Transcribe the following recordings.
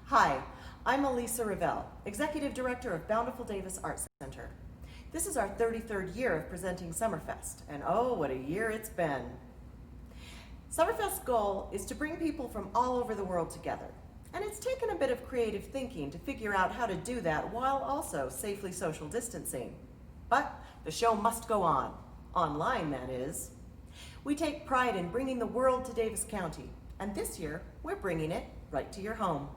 Hi, I'm Alysa Revell, Executive Director of Bountiful Davis Art Center. This is our 33rd year of presenting Summerfest, and oh, what a year it's been. Summerfest's goal is to bring people from all over the world together, and it's taken a bit of creative thinking to figure out how to do that while also safely social distancing. But the show must go on, online that is. We take pride in bringing the world to Davis County, and this year we're bringing it right to your home.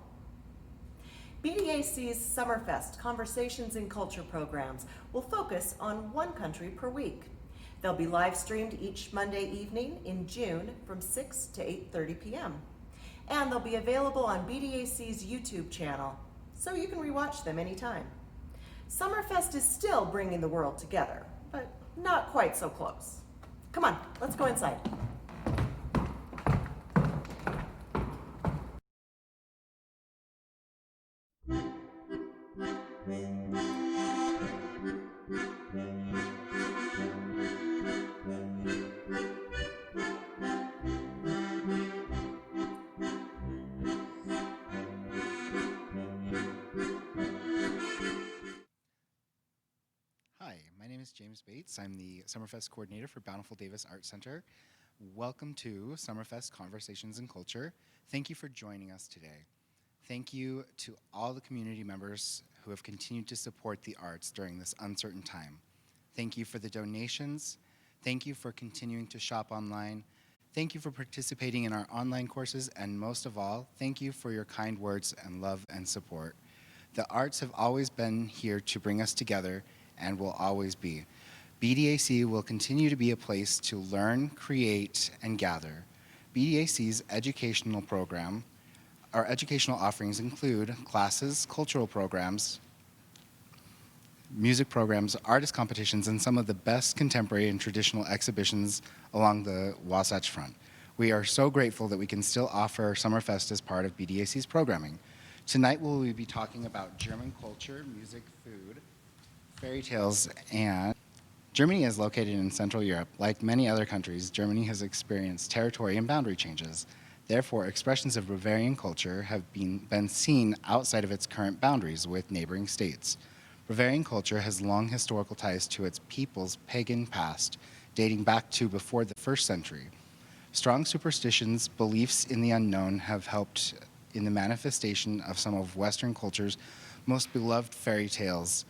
BDAC's Summerfest Conversations and Culture programs will focus on one country per week. They'll be live streamed each Monday evening in June from 6 to 8:30 p.m. And they'll be available on BDAC's YouTube channel, so you can rewatch them anytime. Summerfest is still bringing the world together, but not quite so close. Come on, let's go inside. Hi, my name is James Bates. I'm the Summerfest coordinator for Bountiful Davis Art Center. Welcome to Summerfest Conversations and Culture. Thank you for joining us today. Thank you to all the community members who have continued to support the arts during this uncertain time. Thank you for the donations. Thank you for continuing to shop online. Thank you for participating in our online courses, and most of all, thank you for your kind words and love and support. The arts have always been here to bring us together and will always be. BDAC will continue to be a place to learn, create, and gather. BDAC's educational program, our educational offerings include classes, cultural programs, music programs, artist competitions, and some of the best contemporary and traditional exhibitions along the Wasatch Front. We are so grateful that we can still offer Summerfest as part of BDAC's programming. Tonight we'll be talking about German culture, music, food, fairy tales, and Germany is located in Central Europe. Like many other countries, Germany has experienced territory and boundary changes. Therefore, expressions of Bavarian culture have been seen outside of its current boundaries with neighboring states. Bavarian culture has long historical ties to its people's pagan past, dating back to before the 1st century. Strong superstitions, beliefs in the unknown have helped in the manifestation of some of Western culture's most beloved fairy tales.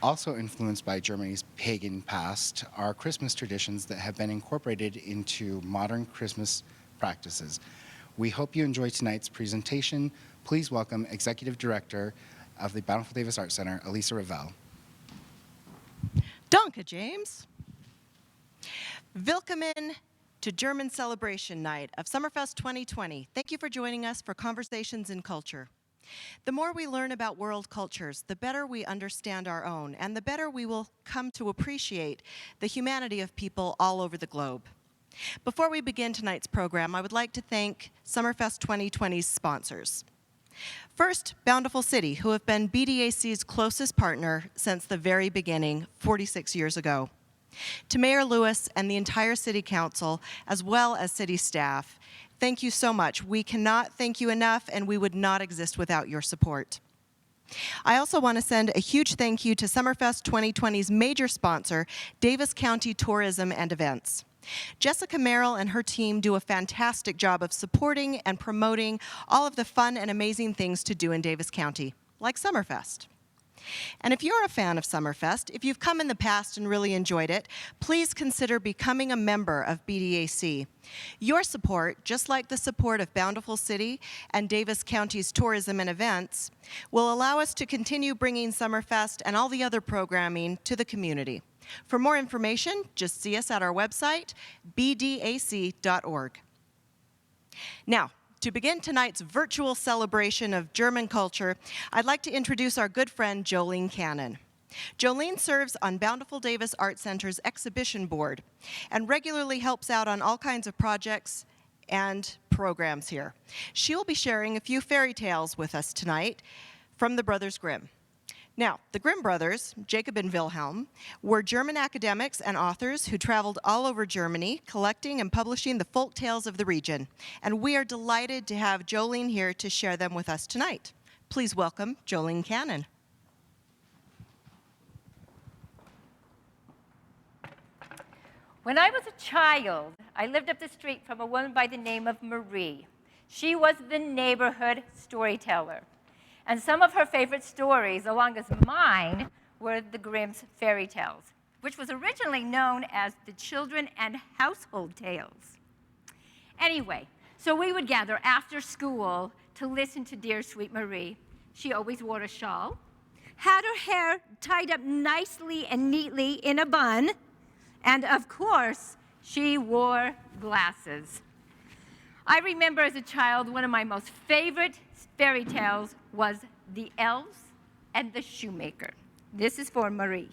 Also influenced by Germany's pagan past are Christmas traditions that have been incorporated into modern Christmas practices. We hope you enjoy tonight's presentation. Please welcome Executive Director of the Bountiful Davis Art Center, Alysa Revell. Danke, James. Willkommen to German Celebration Night of Summerfest 2020. Thank you for joining us for Conversations in Culture. The more we learn about world cultures, the better we understand our own, and the better we will come to appreciate the humanity of people all over the globe. Before we begin tonight's program, I would like to thank Summerfest 2020's sponsors. First, Bountiful City, who have been BDAC's closest partner since the very beginning, 46 years ago. To Mayor Lewis and the entire City Council, as well as city staff, thank you so much. We cannot thank you enough, and we would not exist without your support. I also want to send a huge thank you to Summerfest 2020's major sponsor, Davis County Tourism and Events. Jessica Merrill and her team do a fantastic job of supporting and promoting all of the fun and amazing things to do in Davis County, like Summerfest. And if you're a fan of Summerfest, if you've come in the past and really enjoyed it, please consider becoming a member of BDAC. Your support, just like the support of Bountiful City and Davis County's tourism and events, will allow us to continue bringing Summerfest and all the other programming to the community. For more information, just see us at our website, bdac.org. Now, to begin tonight's virtual celebration of German culture, I'd like to introduce our good friend, Jolene Cannon. Jolene serves on Bountiful Davis Art Center's exhibition board and regularly helps out on all kinds of projects and programs here. She'll be sharing a few fairy tales with us tonight from the Brothers Grimm. Now, the Grimm brothers, Jacob and Wilhelm, were German academics and authors who traveled all over Germany, collecting and publishing the folk tales of the region. And we are delighted to have Jolene here to share them with us tonight. Please welcome Jolene Cannon. When I was a child, I lived up the street from a woman by the name of Marie. She was the neighborhood storyteller. And some of her favorite stories, along as mine, were the Grimm's fairy tales, which was originally known as the Children and Household Tales. Anyway, so we would gather after school to listen to dear sweet Marie. She always wore a shawl, had her hair tied up nicely and neatly in a bun, and of course, she wore glasses. I remember as a child, one of my most favorite fairy tales was The Elves and the Shoemaker. This is for Marie.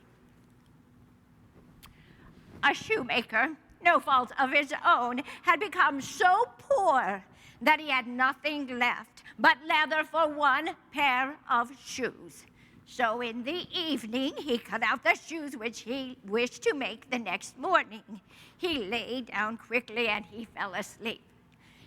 A shoemaker, no fault of his own, had become so poor that he had nothing left but leather for one pair of shoes. So in the evening, he cut out the shoes which he wished to make the next morning. He lay down quickly and he fell asleep.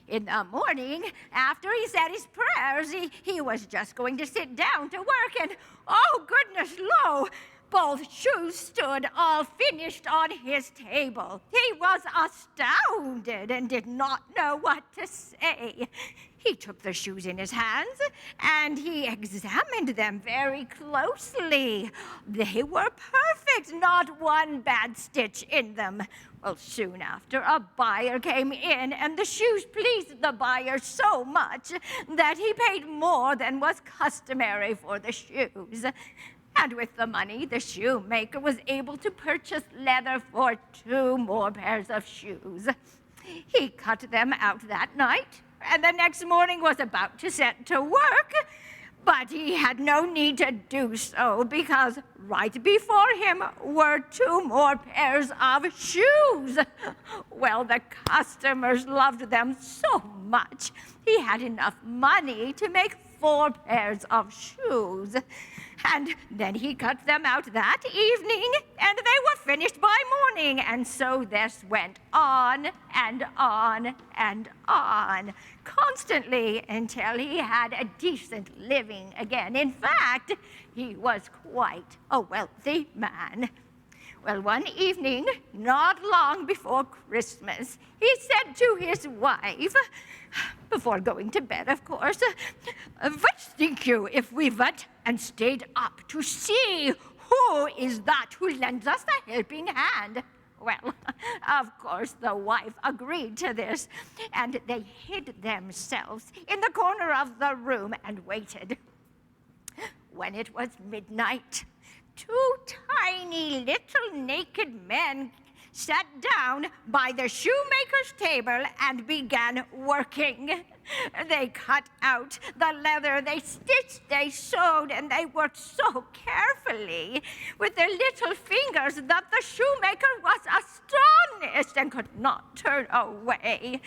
In the morning, after he said his prayers, he was just going to sit down to work, and oh goodness, lo! Both shoes stood all finished on his table. He was astounded and did not know what to say. He took the shoes in his hands and he examined them very closely. They were perfect, not one bad stitch in them. Well, soon after, a buyer came in, and the shoes pleased the buyer so much that he paid more than was customary for the shoes. And with the money, the shoemaker was able to purchase leather for 2 more pairs of shoes. He cut them out that night, and the next morning was about to set to work, but he had no need to do so because right before him were 2 more pairs of shoes. Well, the customers loved them so much, he had enough money to make 4 pairs of shoes. And then he cut them out that evening, and they were finished by morning. And so this went on and on and on, constantly until he had a decent living again. In fact, he was quite a wealthy man. Well, one evening, not long before Christmas, he said to his wife, before going to bed, of course, "What think you if we went and stayed up to see who is that who lends us a helping hand?" Well, of course, the wife agreed to this, and they hid themselves in the corner of the room and waited. When it was midnight, 2 tiny little naked men sat down by the shoemaker's table and began working. They cut out the leather, they stitched, they sewed, and they worked so carefully with their little fingers that the shoemaker was astonished and could not turn away.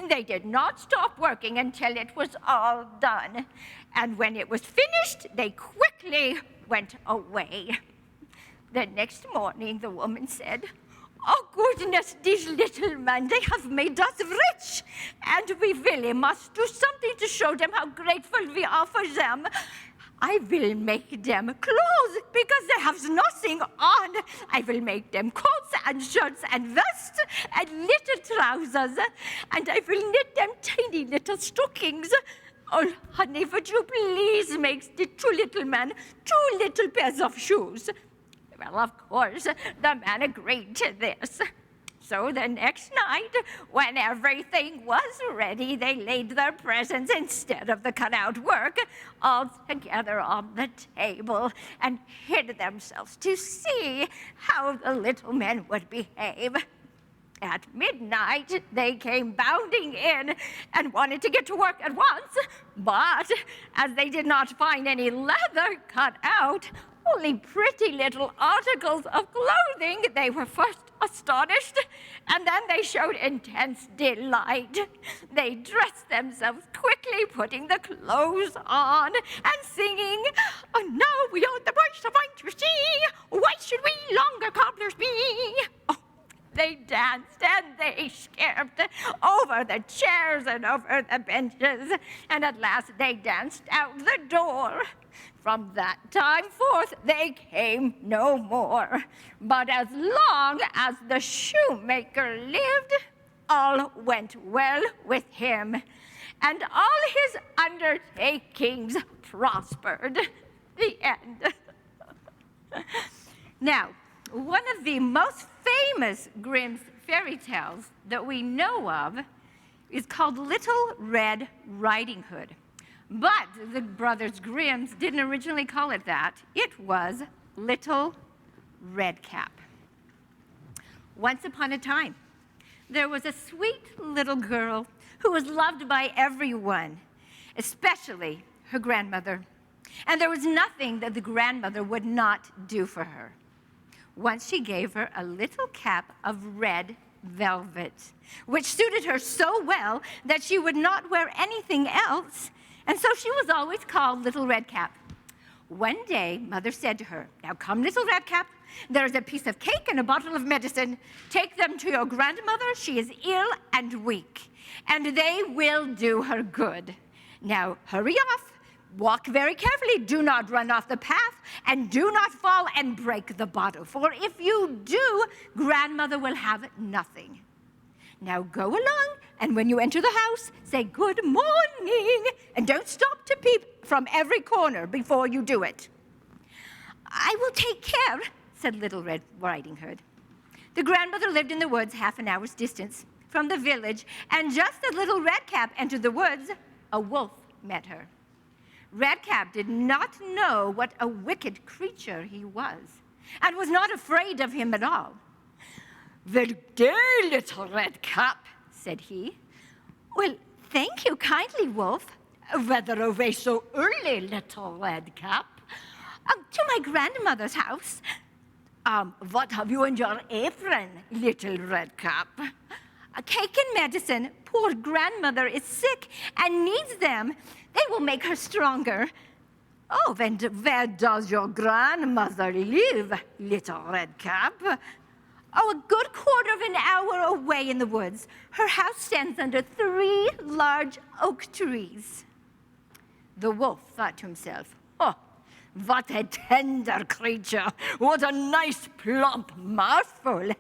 They did not stop working until it was all done. And when it was finished, they quickly went away. The next morning, the woman said, "Oh, goodness, these little men, they have made us rich, and we really must do something to show them how grateful we are for them. I will make them clothes because they have nothing on. I will make them coats and shirts and vests and little trousers, and I will knit them tiny little stockings. Oh, honey, would you please make the 2 little men 2 little pairs of shoes?" Well, of course, the man agreed to this. So the next night, when everything was ready, they laid their presents instead of the cut-out work all together on the table and hid themselves to see how the little men would behave. At midnight, they came bounding in and wanted to get to work at once, but as they did not find any leather cut out, only pretty little articles of clothing, they were first astonished, and then they showed intense delight. They dressed themselves quickly, putting the clothes on and singing, "Oh, now we are the boys so fine to see. Why should we longer cobblers be?" Oh, they they danced and they skipped over the chairs and over the benches, and at last they danced out the door. From that time forth they came no more. But as long as the shoemaker lived, all went well with him, and all his undertakings prospered. The end. Now, one of the most famous Grimm's fairy tales that we know of is called Little Red Riding Hood. But the brothers Grimm's didn't originally call it that. It was Little Red Cap. Once upon a time, there was a sweet little girl who was loved by everyone, especially her grandmother. And there was nothing that the grandmother would not do for her. Once she gave her a little cap of red velvet, which suited her so well that she would not wear anything else, and so she was always called Little Red Cap. One day, Mother said to her, "Now come, Little Red Cap, there is a piece of cake and a bottle of medicine. Take them to your grandmother. She is ill and weak, and they will do her good. Now hurry off. Walk very carefully, do not run off the path, and do not fall and break the bottle, for if you do, grandmother will have nothing. Now go along, and when you enter the house, say good morning, and don't stop to peep from every corner before you do it." "I will take care," said Little Red Riding Hood. The grandmother lived in the woods half an hour's distance from the village, and just as Little Red Cap entered the woods, a wolf met her. Red Cap did not know what a wicked creature he was, and was not afraid of him at all. "Good day, Little Red Cap," said he. "Well, thank you kindly, Wolf. Whither away so early, Little Red Cap?" "To my grandmother's house." What have you in your apron, Little Red Cap?" "A cake and medicine. Poor grandmother is sick and needs them. They will make her stronger." "Oh, then where does your grandmother live, Little Red Cap?" "Oh, a good quarter of an hour away in the woods. Her house stands under 3 large oak trees." The wolf thought to himself, "Oh, what a tender creature. What a nice plump mouthful.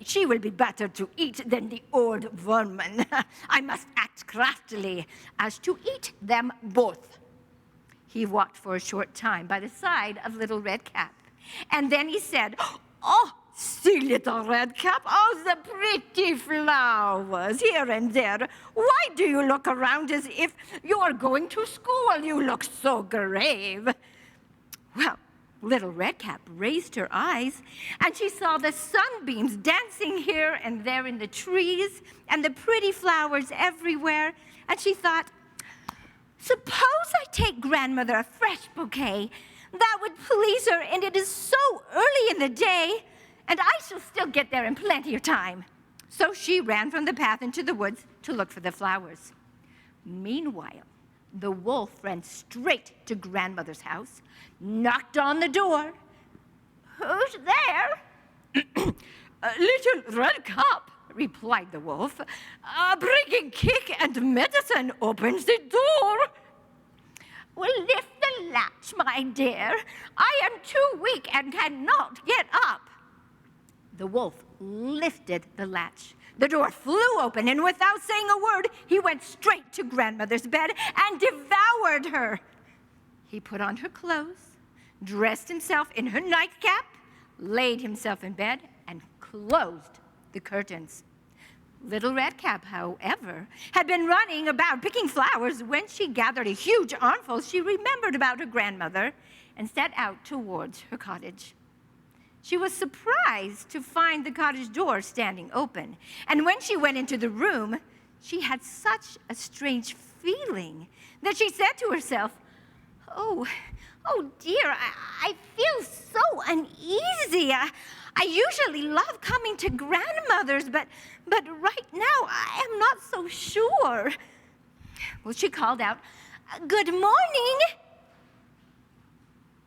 She will be better to eat than the old woman. I must act craftily as to eat them both." He walked for a short time by the side of Little Red Cap, and then he said, "Oh, see, Little Red Cap, all the pretty flowers here and there. Why do you look around as if you are going to school? You look so grave." Well, Little Red Cap raised her eyes, and she saw the sunbeams dancing here and there in the trees, and the pretty flowers everywhere, and she thought, "Suppose I take grandmother a fresh bouquet. That would please her, and it is so early in the day, and I shall still get there in plenty of time." So she ran from the path into the woods to look for the flowers. Meanwhile, the wolf ran straight to grandmother's house, knocked on the door. "Who's there?" "Little Red Cap," replied the wolf, "bringing cake and medicine opens the door." "Well, lift the latch, my dear. I am too weak and cannot get up." The wolf lifted the latch. The door flew open, and without saying a word, he went straight to grandmother's bed and devoured her. He put on her clothes, dressed himself in her nightcap, laid himself in bed, and closed the curtains. Little Red Cap, however, had been running about picking flowers. When she gathered a huge armful, she remembered about her grandmother and set out towards her cottage. She was surprised to find the cottage door standing open, and when she went into the room, she had such a strange feeling that she said to herself, Oh dear, I feel so uneasy. I usually love coming to grandmother's, but right now I am not so sure." Well, she called out, "Good morning,"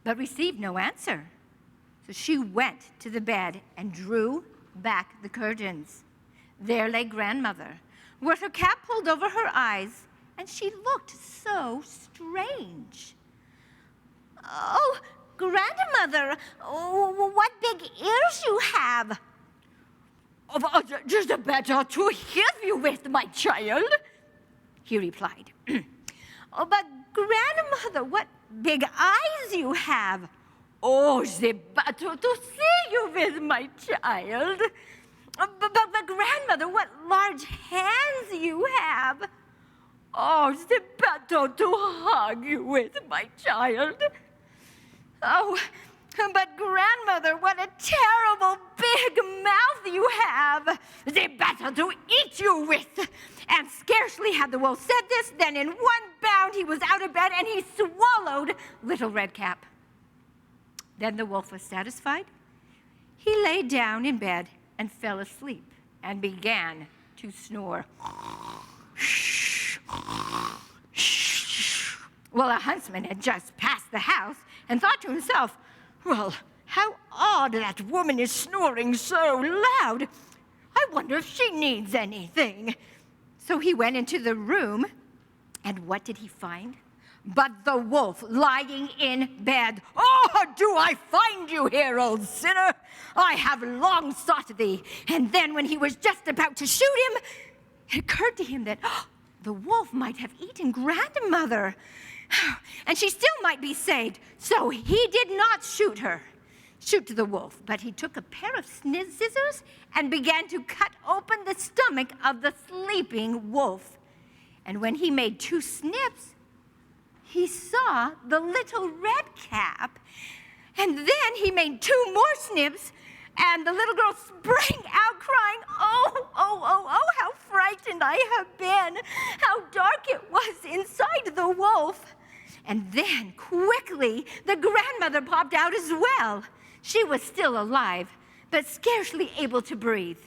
but received no answer. So she went to the bed and drew back the curtains. There lay Grandmother, with her cap pulled over her eyes, and she looked so strange. "Oh, Grandmother, what big ears you have!" "Just better to hear you with, my child," he replied. "Oh, but Grandmother, what big eyes you have!" "Oh, the better to see you with, my child. But Grandmother, what large hands you have!" "Oh, the better to hug you with, my child." "Oh, but Grandmother, what a terrible big mouth you have! The better to eat you with." And scarcely had the wolf said this, than in one bound he was out of bed and he swallowed Little Redcap. Then the wolf was satisfied. He lay down in bed and fell asleep and began to snore. Well, a huntsman had just passed the house and thought to himself, "Well, how odd that woman is snoring so loud. I wonder if she needs anything." So he went into the room, and what did he find? But the wolf lying in bed. "Oh, do I find you here, old sinner? I have long sought thee." And then when he was just about to shoot him, it occurred to him that the wolf might have eaten Grandmother, and she still might be saved. So he did not shoot the wolf, but he took a pair of scissors and began to cut open the stomach of the sleeping wolf. And when he made 2 snips, he saw the Little Redcap. And then he made 2 more snips, and the little girl sprang out crying, "Oh, how frightened I have been. How dark it was inside the wolf." And then quickly the Grandmother popped out as well. She was still alive, but scarcely able to breathe.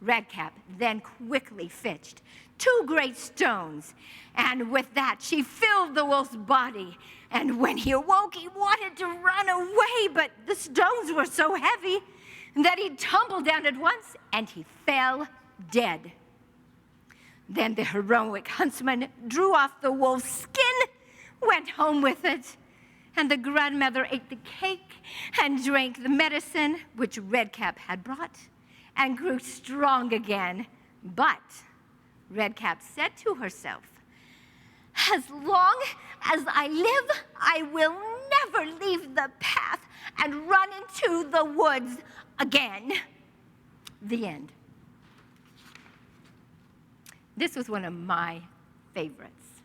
Redcap then quickly fetched 2 great stones, and with that she filled the wolf's body. And when he awoke, he wanted to run away, but the stones were so heavy that he tumbled down at once, and he fell dead. Then the heroic huntsman drew off the wolf's skin, went home with it, and the Grandmother ate the cake and drank the medicine which Redcap had brought, and grew strong again. But Redcap said to herself, "As long as I live, I will never leave the path and run into the woods again." The end. This was one of my favorites.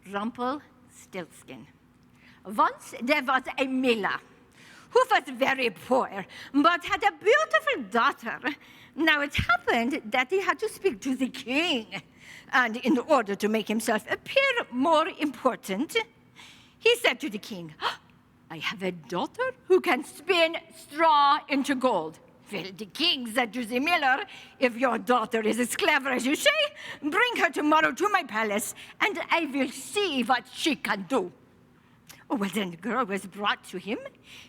Rumpelstiltskin. Once there was a miller who was very poor, but had a beautiful daughter. Now it happened that he had to speak to the king, and in order to make himself appear more important, he said to the king, "I have a daughter who can spin straw into gold." Well, the king said to the miller, "If your daughter is as clever as you say, bring her tomorrow to my palace, and I will see what she can do." Oh, well, then the girl was brought to him.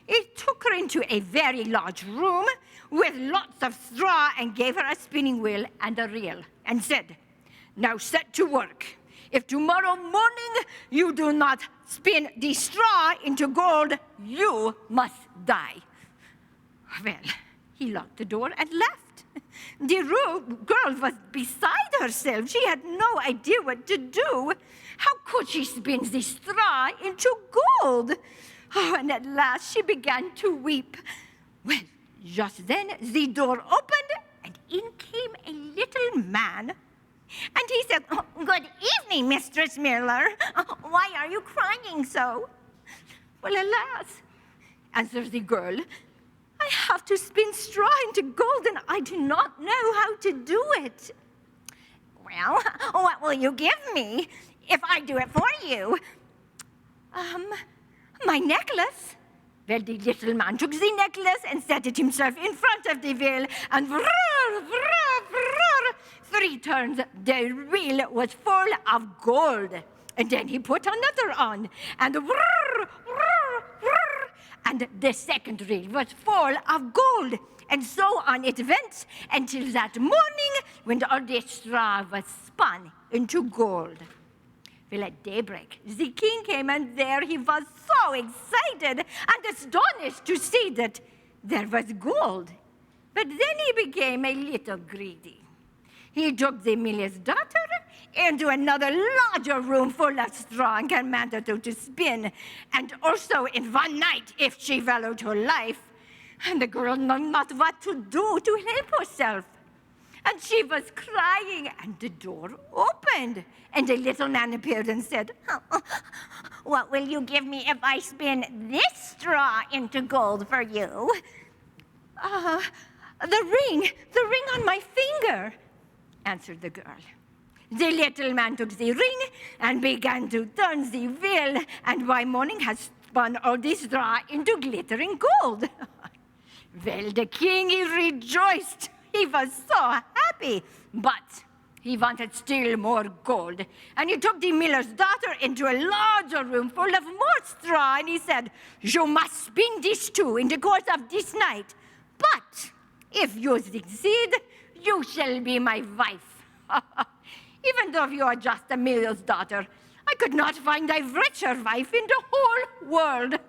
He took her into a very large room with lots of straw and gave her a spinning wheel and a reel and said, "Now set to work. If tomorrow morning you do not spin the straw into gold, you must die." Well, he locked the door and left. The girl was beside herself. She had no idea what to do. How could she spin the straw into gold? Oh, and at last she began to weep. Well, just then the door opened, and in came a little man. And he said, "Good evening, Mistress Miller. Why are you crying so?" "Well, alas," answered the girl, "I have to spin straw into gold, and I do not know how to do it." "Well, what will you give me if I do it for you?" My necklace." Well, the little man took the necklace and set it himself in front of the wheel, and whirr, whirr, whirr, 3 turns, the wheel was full of gold. And then he put another on, and whirr, whirr, whirr, and the second reel was full of gold. And so on it went until that morning when all the straw was spun into gold. Well, at daybreak, the king came, and there he was so excited and astonished to see that there was gold. But then he became a little greedy. He took the miller's daughter into another larger room full of straw and commanded her to spin, and also in one night if she valued her life. And the girl knew not what to do to help herself. And she was crying, and the door opened. And the little man appeared and said, "What will you give me if I spin this straw into gold for you?" The ring on my finger," answered the girl. The little man took the ring and began to turn the wheel, and by morning had spun all the straw into glittering gold. Well, the king, he rejoiced. He was so happy, but he wanted still more gold. And he took the miller's daughter into a larger room full of more straw, and he said, "You must spin this too in the course of this night. But if you succeed, you shall be my wife." Even though you are just a miller's daughter, I could not find a richer wife in the whole world.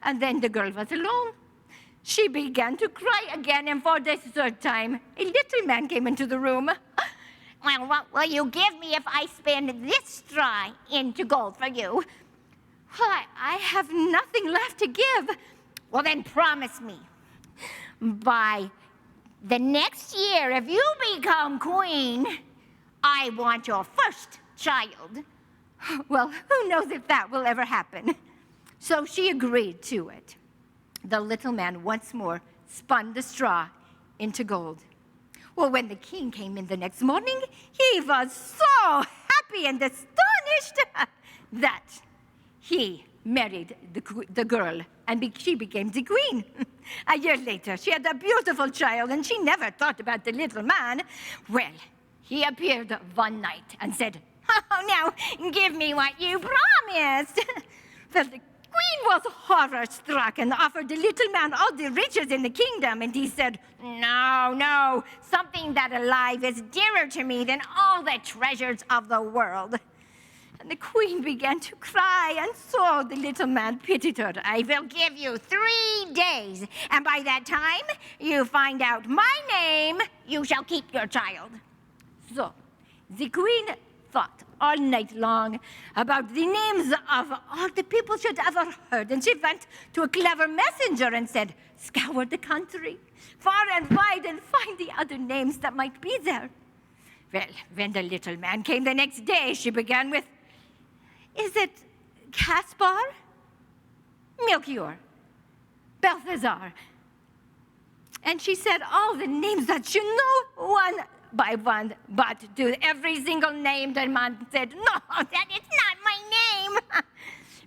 And then the girl was alone. She began to cry again, and for the third time, a little man came into the room. "Well, what will you give me if I spin this straw into gold for you?" "Why, I have nothing left to give." "Well, then promise me. By the next year, if you become queen, I want your first child." Well, who knows if that will ever happen? So she agreed to it. The little man once more spun the straw into gold. Well, when the king came in the next morning, he was so happy and astonished that he married the girl, and she became the queen. A year later, she had a beautiful child, and she never thought about the little man. Well, he appeared one night and said, "Oh, now, give me what you promised." Well, the queen was horror-struck and offered the little man all the riches in the kingdom, and he said, No, something that alive is dearer to me than all the treasures of the world." And the queen began to cry, and so the little man pitied her. "I will give you 3 days, and by that time you find out my name, you shall keep your child." So the queen thought all night long about the names of all the people she'd ever heard, and she went to a clever messenger and said, "Scour the country, far and wide, and find the other names that might be there." Well, when the little man came the next day, she began with, "Is it Caspar, Melchior, Balthazar?" And she said all the names that she knew one by one, but to every single name, the man said, "No, "That is not my name."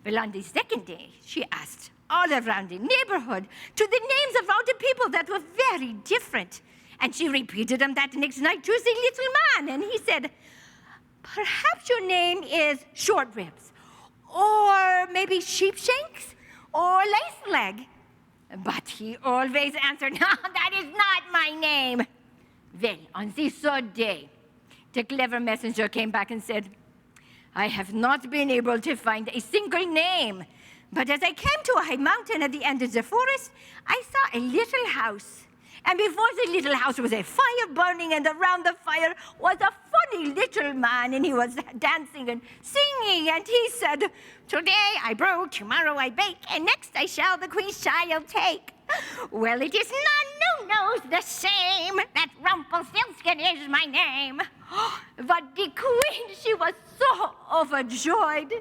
Well, on the second day, she asked all around the neighborhood to the names of all the people that were very different. And she repeated them that next night to the little man, and he said, "Perhaps your name is Short Ribs, or maybe Sheepshanks, or Lace Leg." But he always answered, "No, that is not my name." Well, on the third day, the clever messenger came back and said, "I have not been able to find a single name, but as I came to a high mountain at the end of the forest, I saw a little house. And before the little house was a fire burning, and around the fire was a funny little man, and he was dancing and singing, and he said, 'Today I brew, tomorrow I bake, and next I shall the queen's child take.' Well, it is none who knows the same that Rumpelstiltskin is my name." But the queen, she was so overjoyed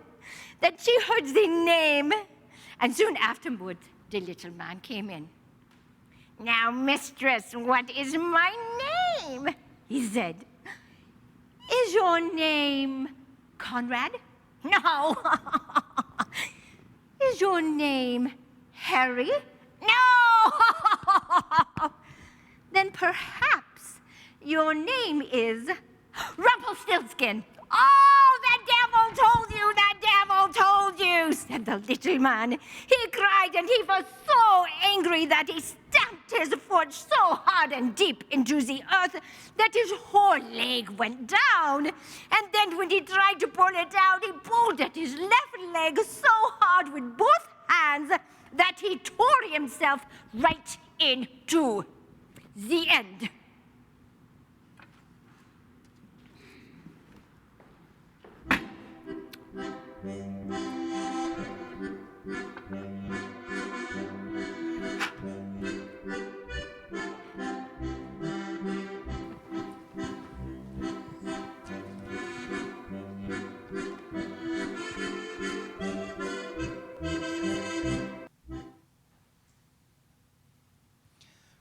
that she heard the name, and soon afterward, the little man came in. "Now, mistress, what is my name?" he said. "Is your name Conrad?" "No." "Is your name Harry?" "No." "Then perhaps your name is Rumpelstiltskin." "Oh, the devil told you, the devil told you," said the little man. He cried, and he was so angry that he stamped stamped his foot so hard and deep into the earth that his whole leg went down. And then when he tried to pull it out, he pulled at his left leg so hard with both hands that he tore himself right in two. The end.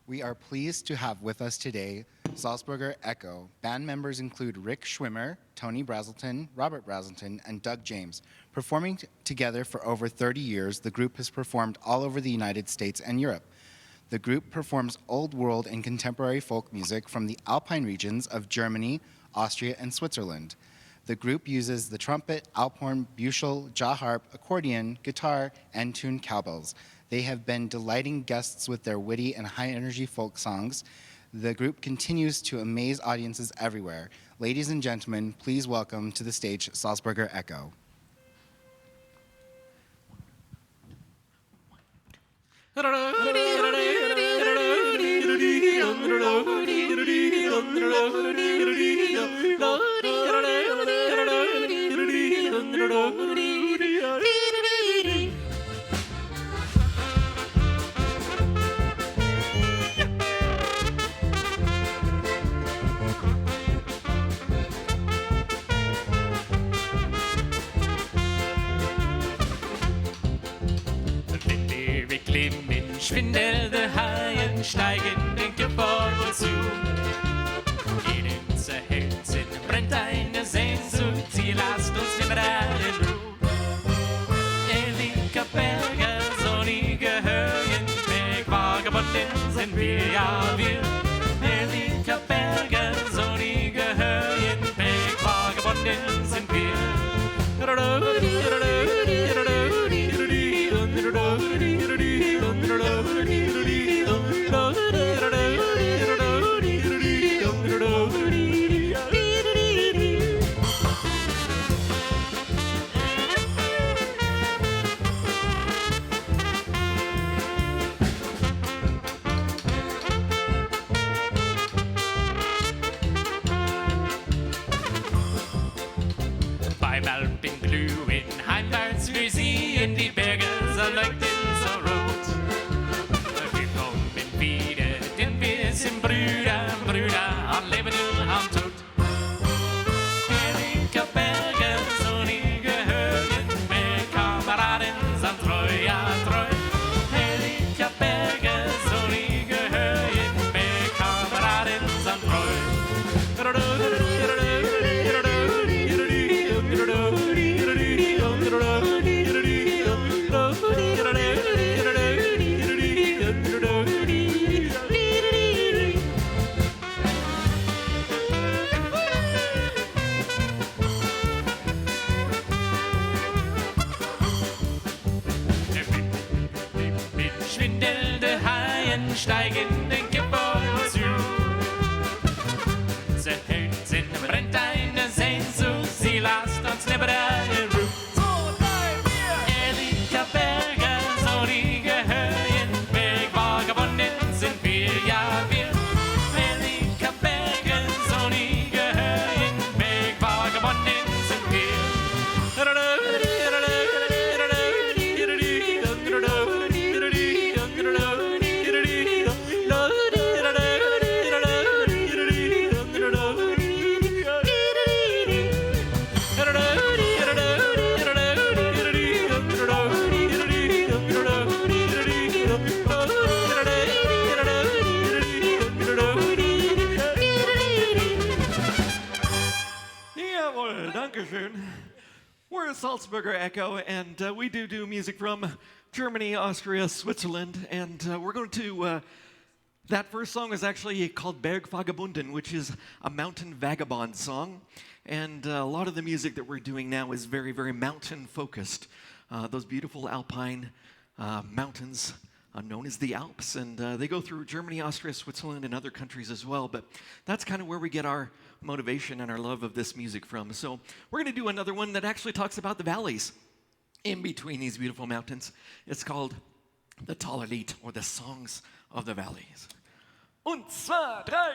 We are pleased to have with us today Salzburger Echo. Band members include Rick Schwimmer, Tony Brazelton, Robert Brazelton, and Doug James. Performing together for over 30 years, the group has performed all over the United States and Europe. The group performs old world and contemporary folk music from the Alpine regions of Germany, Austria, and Switzerland. The group uses the trumpet, alphorn, bushel, jaw harp, accordion, guitar, and tuned cowbells. They have been delighting guests with their witty and high-energy folk songs. The group continues to amaze audiences everywhere. Ladies and gentlemen, please welcome to the stage Salzburger Echo. Schwindelnde Haien steigen den Gebäuden zu. Jedem Herzen brennt eine Sehnsucht, sie lasst uns liberal in Ruhe. Ewige Berge, sonnige Höhen, Wegvagabunden sind wir, ja wir. Ewige Berge, sonnige Höhen, Wegvagabunden sind wir. Beim Alpenglühen heimwärts für sie in die Berge, so leuchten so rot. Wir kommen wieder, denn wir sind Brüder, Brüder, am Leben und am Tod. Ewige Berge, sonnige Höhen, wir Kameraden sind treu, ja treu. Ewige Berge, sonnige Höhen, wir Kameraden sind treu. Schwindelnde Haien steigen den Gebäuden zu. Unser Herzen brennt eine Sehnsucht, sie lasst uns liberal in Ruhe. Ewige Berge, sonnige Höhen, Wegvagabunden sind wir, ja wir. Ewige Berge, sonnige Höhen, Wegvagabunden sind wir. Jawohl, Dankeschön. We're Salzburger Echo, and we do music from Germany, Austria, Switzerland, and we're going to. That first song is actually called Bergvagabunden, which is a mountain vagabond song, and a lot of the music that we're doing now is very, very mountain focused. Those beautiful alpine mountains known as the Alps, and they go through Germany, Austria, Switzerland, and other countries as well. But that's kind of where we get our motivation and our love of this music from. So we're going to do another one that actually talks about the valleys in between these beautiful mountains. It's called the Tirolerhut, or the Songs of the Valleys. Und zwei, drei.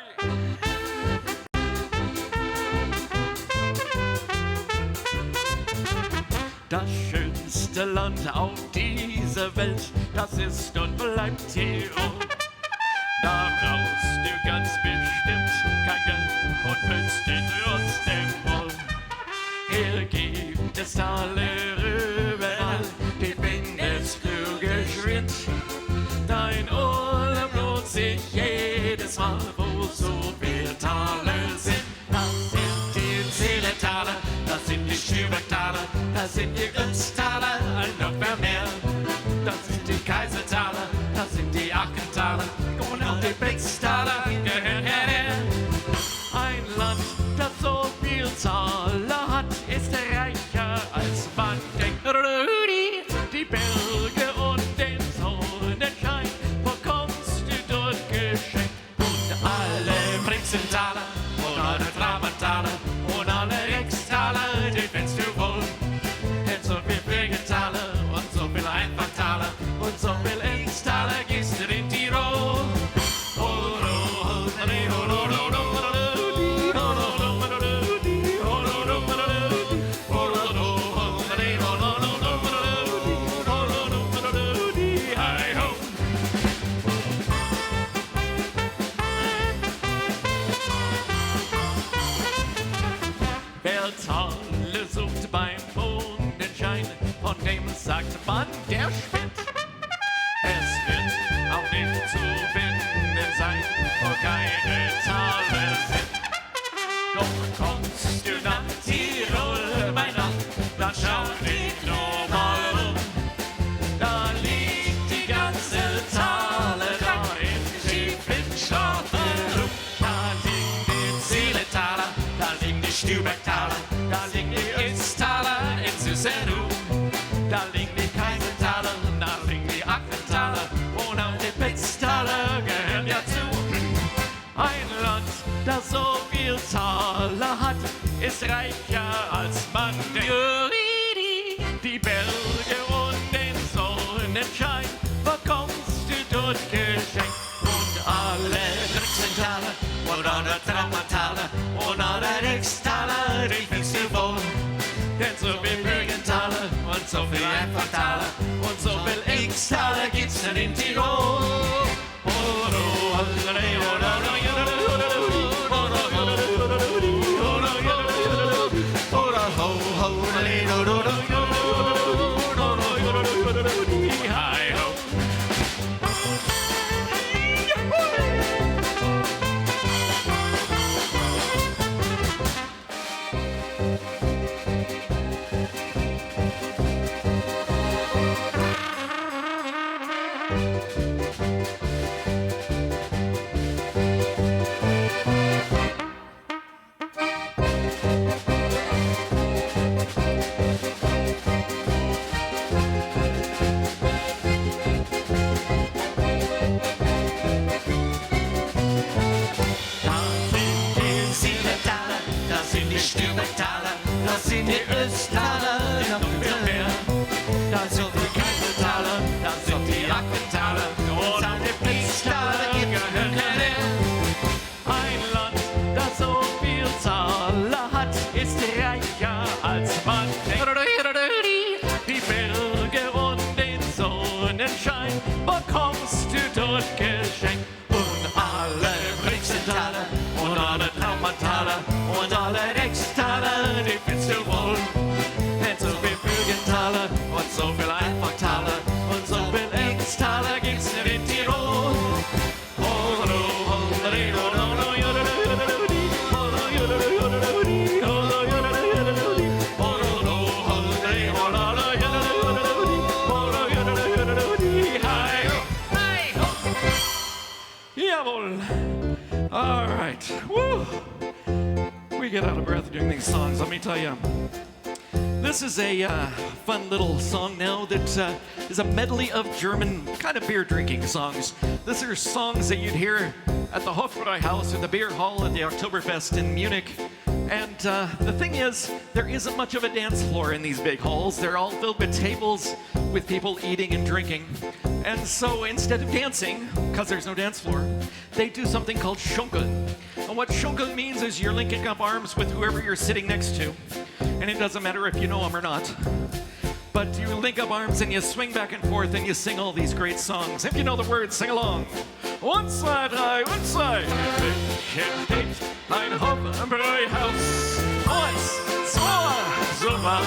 Das schönste Land auf dieser Welt, das ist und bleibt Tirol. Da brauchst du ganz bestimmt kein Geld und willst dich trotzdem wohl. Hier gibt es Tale überall, die findest du geschwind. Dein Urlaub lohnt sich jedes Mal, wo so viele Taler sind. Das sind die Zillertaler, das sind die Stübertaler, das sind die Günstaler, noch mehr. Das sind die Kaisertaler, das sind die Ackentaler, und auch die Blitztaler gehören her. Ein Land, das so viel Taler hat, ist reicher als man denkt. Die Berge und den Sonnenschein bekommst du dort geschenkt. Und alle Britzentaler und alle Trabantaler und alle Rextaler, die findest du wohl. Denn so viel Pflegetaler und so viel Einfachtaler und so viel Extaler gibt's in Tirol. Bertalle sucht beim Mondenschein, von dem sagt man, der spinnt. Es wird auch nicht zu finden sein, wo keine Taler sind. Doch kommst du nach Tirol bei Nacht, dann schau dich nur mal um. Da liegt die ganze Taler da im tiefen Schlafenrum. Da liegen die Zillertaler, da liegen die Stübertaler, da liegen die Installer in Süßeru. Da liegen die Kaisertaler, da liegen die Ackentaler und auch die Blitztaler gehören dazu. Ein Land, das so viel Taler hat, ist reicher als man denkt. Die Berge und den Sonnenschein bekommst du dort geschenkt. Und alle Rexentaler und alle Traumataler und alle Rextaler, die findest du wohl. Denn so viel Bergentaler und so viel Einfachtaler und so viel X-Taler gibt's denn in Tirol. Das sind die Östaler, noch viel mehr. Das sind die Kaisertaler, das sind die Ackentaler und auch die Blitztaler gehören her. Ein Land, das so viel Taler hat, ist reicher als man denkt. Die Berge und den Sonnenschein bekommst du dort geschenkt. Und alle Britzentaler und alle Traumataler und alle Rextaler, die findest du wohl. Denn so viel Bürgentaler und so viel Einfachtaler und so viel Extaler gibt's in Tirol. Jawohl. All right. Woo. We get out of breath doing these songs, let me tell you. This This is a fun little song now that is a medley of German kind of beer drinking songs. These are songs that you'd hear at the Hofbräuhaus or the beer hall at the Oktoberfest in Munich. And the thing is, there isn't much of a dance floor in these big halls. They're all filled with tables with people eating and drinking. And so instead of dancing, because there's no dance floor, they do something called schunkeln. And what schunkeln means is you're linking up arms with whoever you're sitting next to. And it doesn't matter if you know them or not. But you link up arms and you swing back and forth and you sing all these great songs. If you know the words, sing along. 1, 2, 3, und 2. München steht ein Hofbräuhaus. 1, 2, super.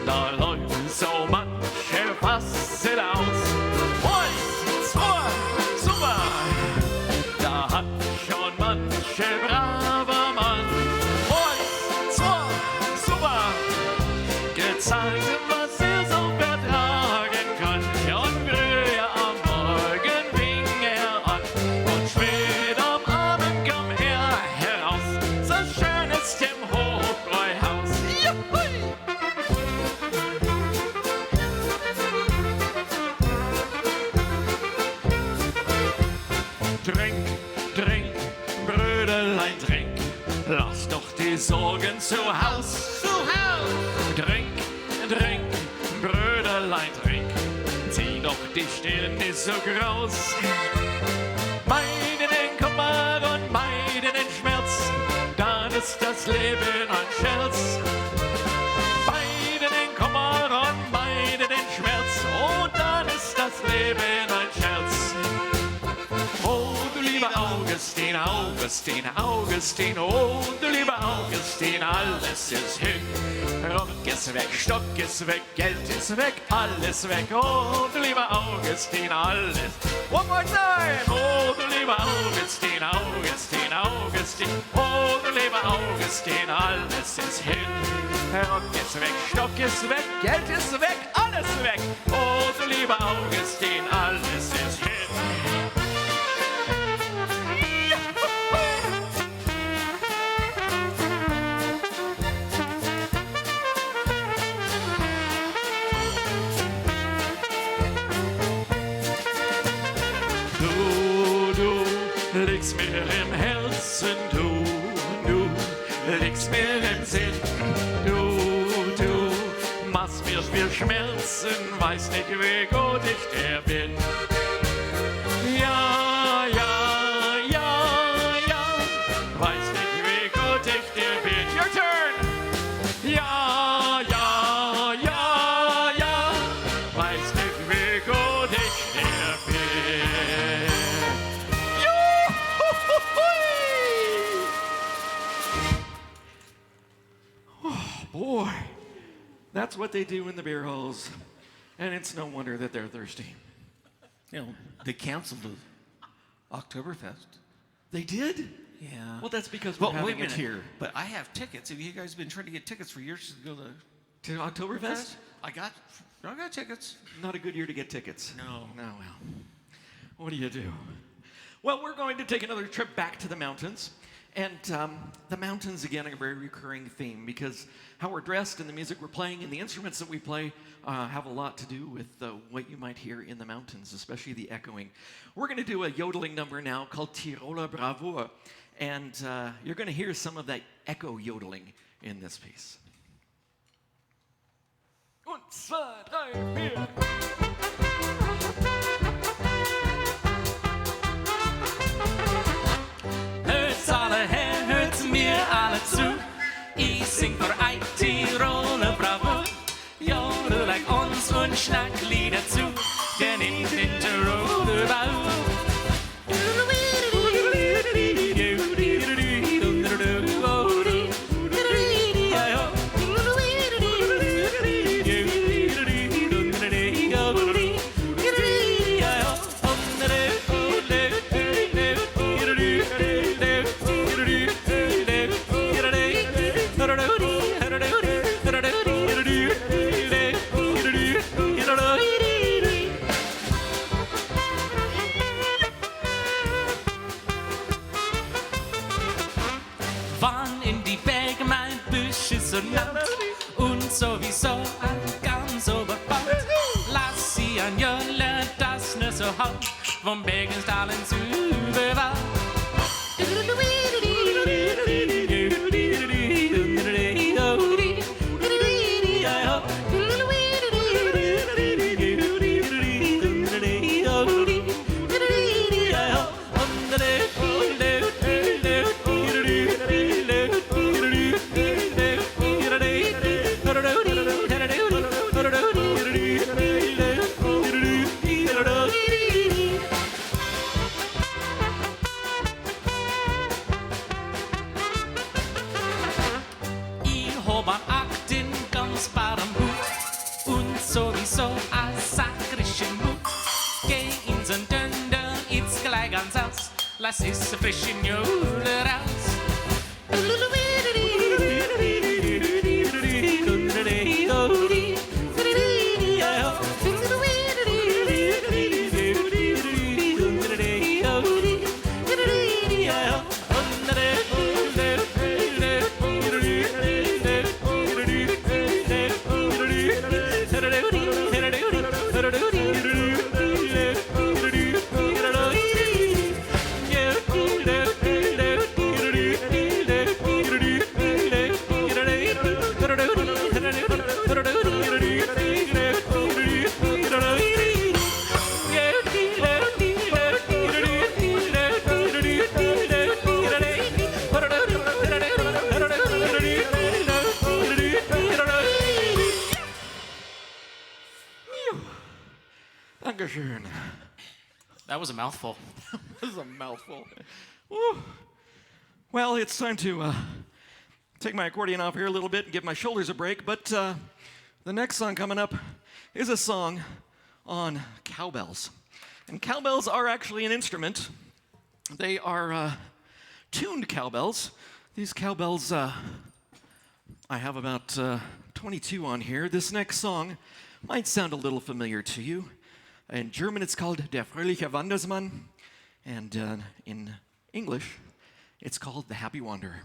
Da läuft so manche Fassel aus. 1, 2, super. Da hat schon manche braver Mann. 1, 2, super. Gezeigt, was so vertragen kann. Und früh am Morgen fing an. Und spät am Abend kam heraus. So schön ist im Hofbräuhaus. Juhui! Trink, trink, Brüderlein, trink. Lass doch die Sorgen zu Haus. Trink, trink, Brüderlein, trink. Zieh doch die Stirn nicht so groß. Meide den Kummer und meide den Schmerz. Dann ist das Leben ein Scherz. Meide den Kummer und meide den Schmerz. Oh, dann ist das Leben ein Scherz. Oh, du lieber Augustin, Augustin, Augustin, oh, du lieber Augustin, alles ist hin. Rock ist weg, Stock ist weg, Geld ist weg, alles weg. Oh, du lieber Augustin, alles. One more time. Oh, du lieber Augustin, Augustin, Augustin, oh, du lieber Augustin, alles ist hin. Rock ist weg, Stock ist weg, Geld ist weg, alles weg. Oh, du lieber Augustin, alles ist hin. Liegst mir im Herzen, du liegst mir im Sinn, du machst mir viel Schmerzen, weiß nicht, wie gut ich dir bin. Ja, ja, ja, ja, weiß nicht, wie gut ich dir bin. Your turn! Ja, ja, ja, ja, weiß nicht, wie gut ich dir bin. Boy, that's what they do in the beer halls. And it's no wonder that they're thirsty. You know, they canceled the Oktoberfest. They did? Yeah. Well, that's because we're Well, wait having a it minute. here. But I have tickets. Have you guys been trying to get tickets for years to go to To Oktoberfest? I got tickets. Not a good year to get tickets. No. No, well, what do you do? Well, we're going to take another trip back to the mountains. And the mountains, again, are a very recurring theme because how we're dressed and the music we're playing and the instruments that we play have a lot to do with what you might hear in the mountains, especially the echoing. We're going to do a yodeling number now called Tiroler Bravour, and you're going to hear some of that echo yodeling in this piece. 1, 2, 3, 4. Hört's alle her, hört's mir alle zu. Ich sing für ein Tiroler Bravo. Jodel like uns und schnack Lieder zu. Denn ich bin Tiroler Bravo. Tirolerhut, vom Bergenstal ins Überwald. Sowieso als sakrischen Mut. Geh in so'n Dünder, jetzt gleich ganz aus. Lass es frischen Jule raus. Dankeschön. That was a mouthful. This is a mouthful. Woo. Well, it's time to take my accordion off here a little bit and give my shoulders a break, but the next song coming up is a song on cowbells. And cowbells are actually an instrument. They are tuned cowbells. These cowbells, I have about 22 on here. This next song might sound a little familiar to you. In German, it's called Der fröhliche Wandersmann, and in English, it's called The Happy Wanderer.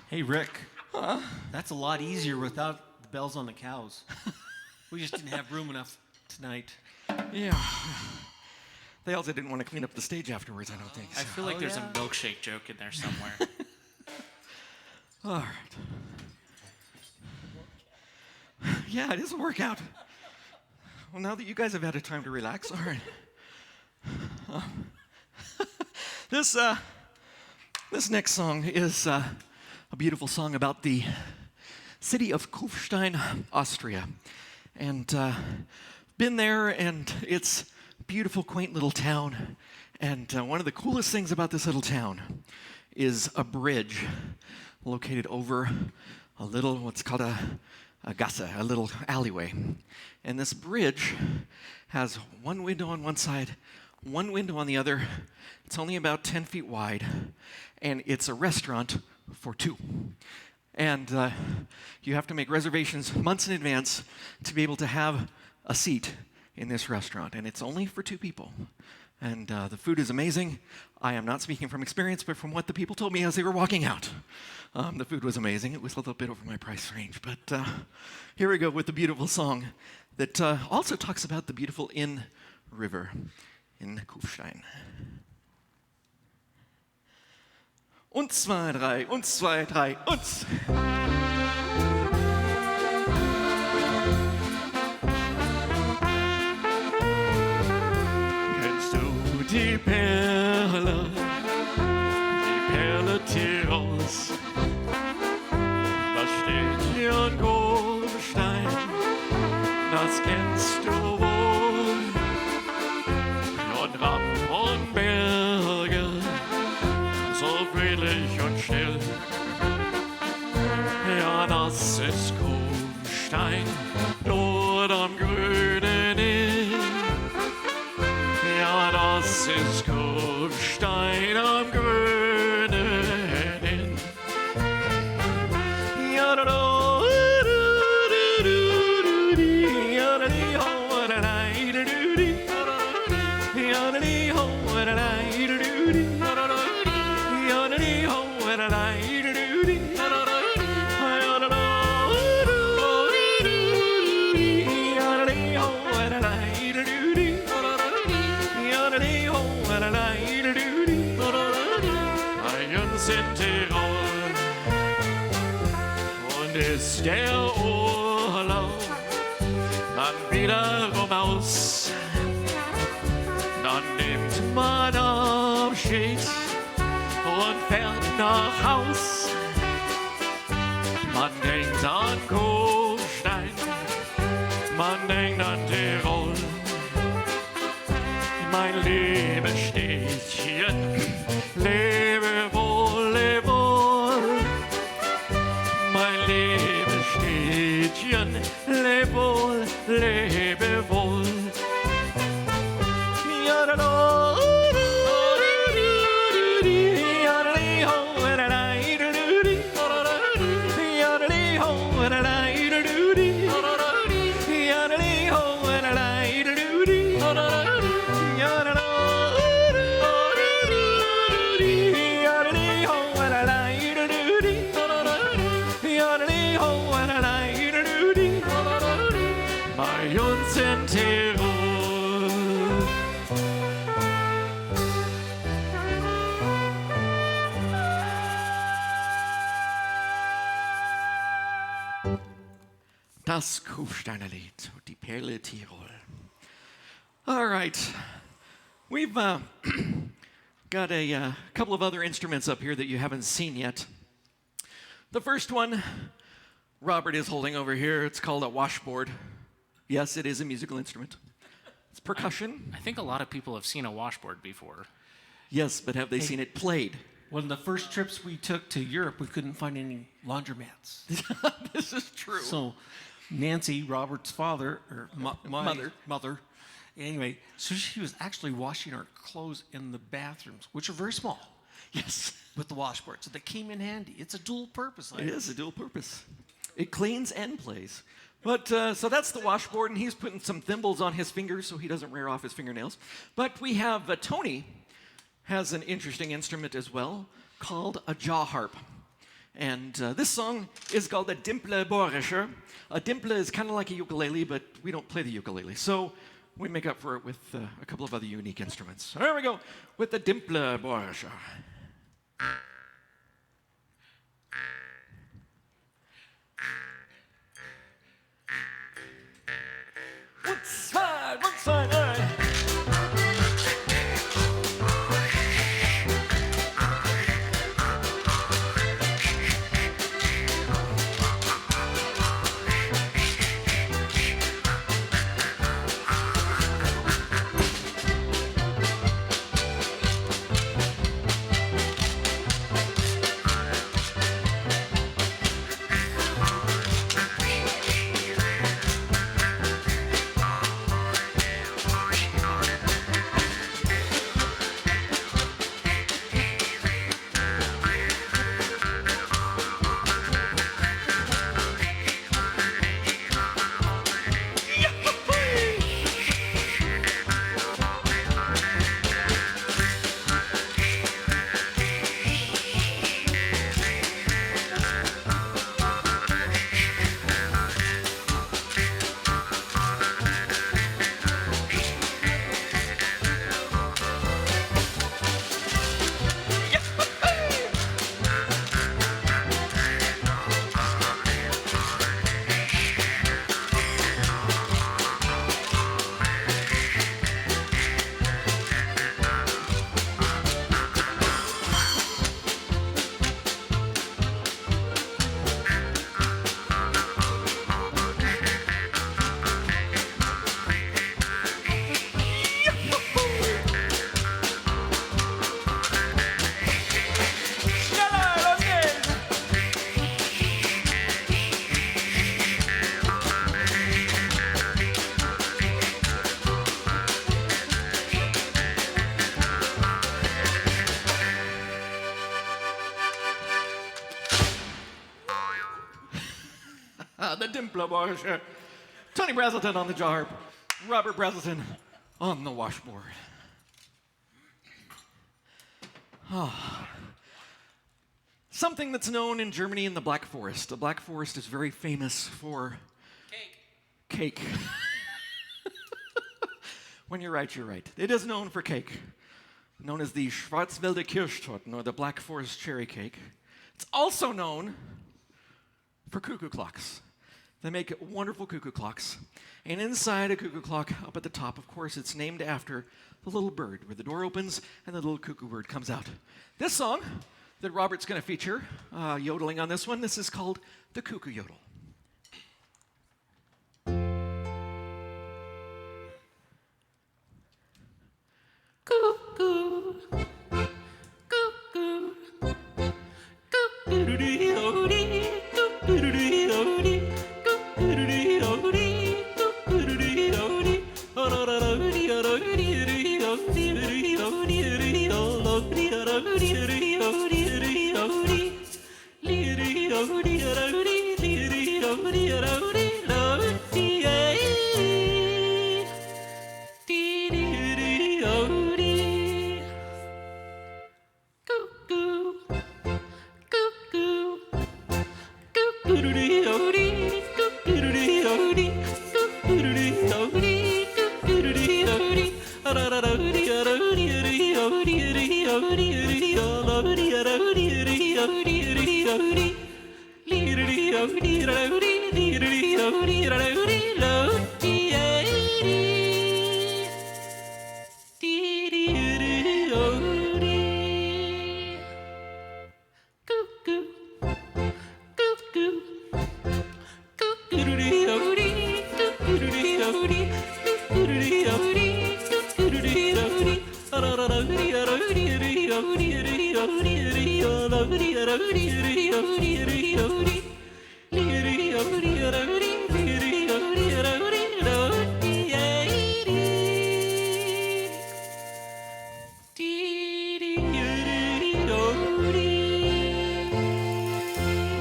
Hey, Rick. That's a lot easier without the bells on the cows. We just didn't have room enough tonight. Yeah. They also didn't want to clean up the stage afterwards, I don't think. I feel like there's a milkshake joke in there somewhere. All right. Yeah, it is a workout. Well, now that you guys have had a time to relax, all right. This next song is a beautiful song about the city of Kufstein, Austria. And been there, and it's a beautiful, quaint little town. And one of the coolest things about this little town is a bridge located over a little, what's called a Gasse, a little alleyway. And this bridge has one window on one side, one window on the other. It's only about 10 feet wide, and it's a restaurant for two. And you have to make reservations months in advance to be able to have a seat in this restaurant. And it's only for 2 people. And the food is amazing. I am not speaking from experience, but from what the people told me as they were walking out. The food was amazing. It was a little bit over my price range. But here we go with the beautiful song that also talks about the beautiful Inn River in Kufstein. Und zwei, drei, und zwei, drei, und... Kennst du die Perle Tirols? Das steht hier in Kufstein, das kennst du wohl. Und Rappen und Berge, so friedlich und still. Ja, das ist Kufstein, dort am grünen Inn. Ja, das ist Kufstein am grünen Inn. Ja, da, da. In Tirol und ist der Urlaub dann wiederum aus, dann nimmt man Abschied und fährt nach Haus. Man denkt an Kufstein, man denkt an Tirol, mein liebes Städtchen, lebe wohl, lebe wohl, mein liebes Städtchen, lebe wohl, lebe wohl. Ja, da, da. Bei uns in Tirol. Das Kufsteiner Lied, die Perle Tirol. All right, we've got a couple of other instruments up here that you haven't seen yet. The first one, Robert is holding over here. It's called a washboard. Yes, it is a musical instrument. It's percussion. I think a lot of people have seen a washboard before. Yes, but have they seen it played? One of the first trips we took to Europe, we couldn't find any laundromats. This is true. So Nancy, Robert's father, or my mother, anyway, so she was actually washing our clothes in the bathrooms, which are very small. Yes. With the washboard. So they came in handy. It's a dual purpose item. It is a dual purpose. It cleans and plays. But so that's the washboard, and he's putting some thimbles on his fingers so he doesn't wear off his fingernails. But we have Tony has an interesting instrument as well called a jaw harp. And this song is called a dimple borischer. A dimple is kind of like a ukulele, but we don't play the ukulele. So we make up for it with a couple of other unique instruments. So there we go with the dimple borischer. One side, all right. simple Borsche. Tony Brazelton on the jar, Robert Brazelton on the washboard. Something that's known in Germany in the Black Forest. The Black Forest is very famous for cake. When you're right, you're right. It is known for cake, known as the Schwarzwälder Kirschtorten, or the Black Forest cherry cake. It's also known for cuckoo clocks. They make wonderful cuckoo clocks. And inside a cuckoo clock, up at the top, of course, it's named after the little bird, where the door opens and the little cuckoo bird comes out. This song that Robert's going to feature, yodeling on this one, this is called the Cuckoo Yodel. Cuckoo, cuckoo, cuckoo-doo-dee-oh-dee, cuckoo-doo-dee-oh-dee, cuckoo-doo-dee-oh-dee, cuckoo-doo-dee-oh-dee,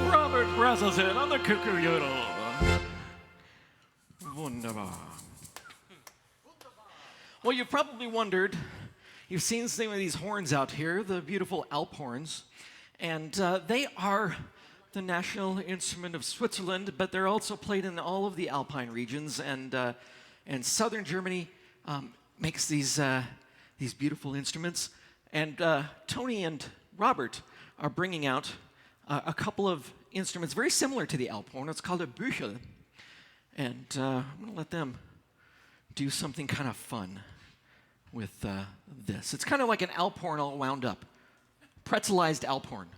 Robert Brazelton on the Cuckoo Yodel. Wunderbar. Well, you've probably wondered, you've seen some of these horns out here, the beautiful Alp horns, and they are the national instrument of Switzerland, but they're also played in all of the Alpine regions, and southern Germany makes these beautiful instruments. And Tony and Robert are bringing out a couple of instruments very similar to the Alp horn. It's called a Büchel, and I'm going to let them do something kind of fun with this. It's kind of like an Alp horn all wound up. Pretzelized Alp horn.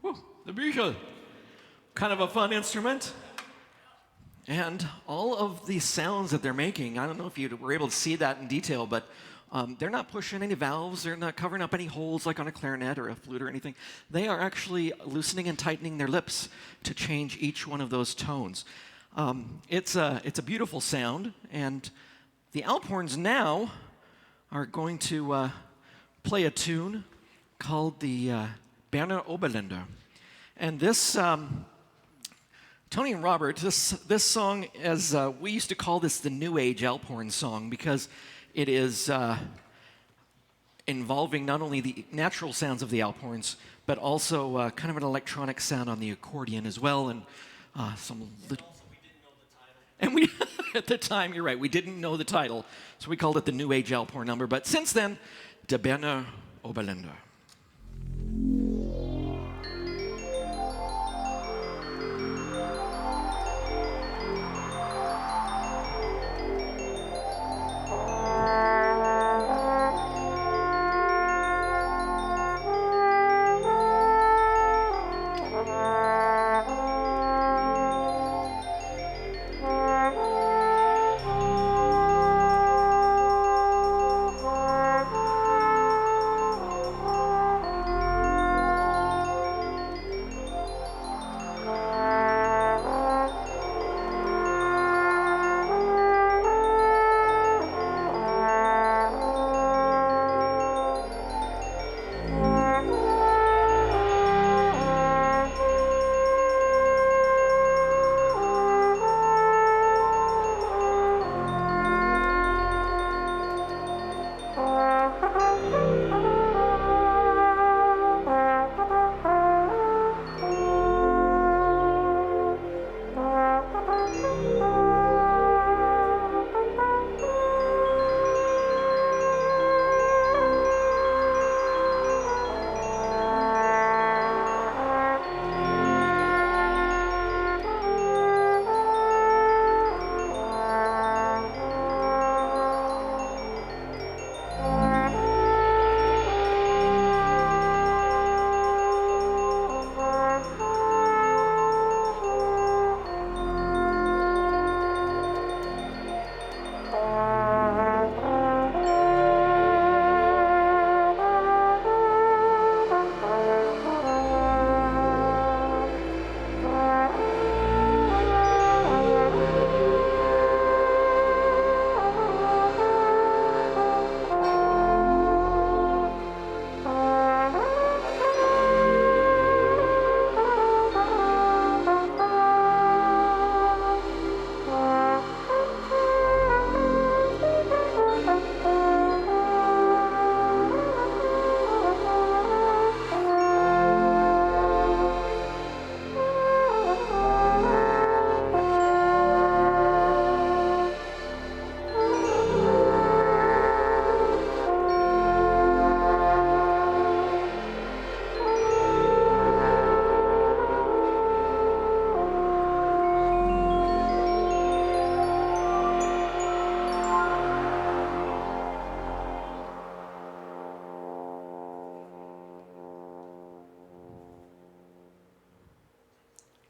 Whew, the Büchel. Kind of a fun instrument. And all of these sounds that they're making, I don't know if you were able to see that in detail, but they're not pushing any valves, they're not covering up any holes like on a clarinet or a flute or anything. They are actually loosening and tightening their lips to change each one of those tones. It's a beautiful sound, and the Alphorns now are going to play a tune called the Berner Oberländer. And this, Tony and Robert, this song, as we used to call this the New Age Alphorn song, because it is involving not only the natural sounds of the Alphorns, but also kind of an electronic sound on the accordion as well, and some little... And we, at the time, you're right, we didn't know the title, so we called it the New Age Alphorn number. But since then, Der Berner Oberländer.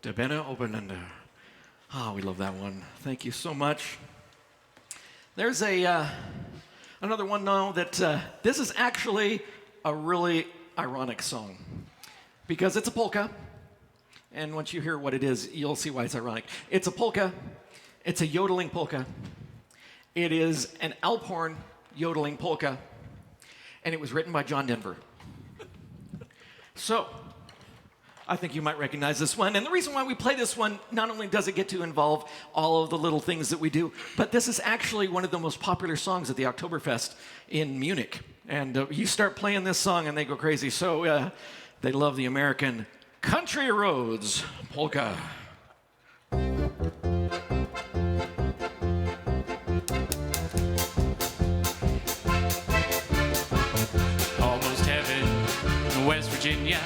Der Berner Oberländer. Ah, we love that one. Thank you so much. There's another one now that this is actually a really ironic song because it's a polka. And once you hear what it is, you'll see why it's ironic. It's a polka. It's a yodeling polka. It is an Alphorn yodeling polka. And it was written by John Denver. So, I think you might recognize this one. And the reason why we play this one, not only does it get to involve all of the little things that we do, but this is actually one of the most popular songs at the Oktoberfest in Munich. And you start playing this song and they go crazy. So they love the American Country Roads polka. Almost heaven, West Virginia.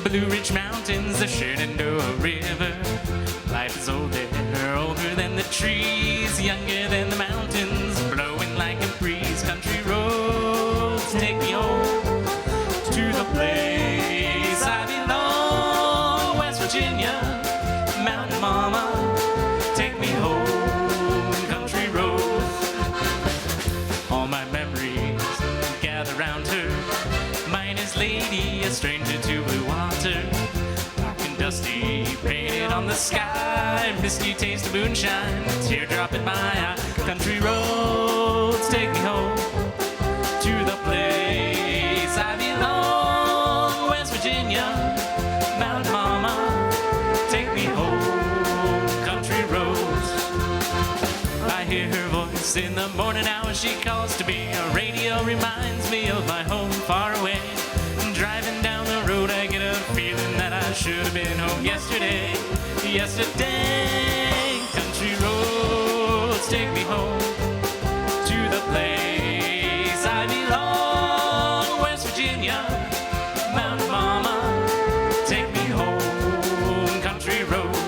Blue Ridge Mountains, the Shenandoah River. Life is older than the trees, younger than the mountains, blowing like a breeze. Country roads take me home to the place I belong. the sky, misty taste of moonshine, teardrop in my eye. Country roads take me home to the place I belong. West Virginia, Mountain Mama, take me home. Country roads. I hear her voice in the morning hours. She calls to me. A radio reminds me of my home far away. Driving down the road, I get a feeling that I should have been home yesterday. Yesterday, country roads take me home to the place I belong. West Virginia, Mountain Mama, take me home. Country roads.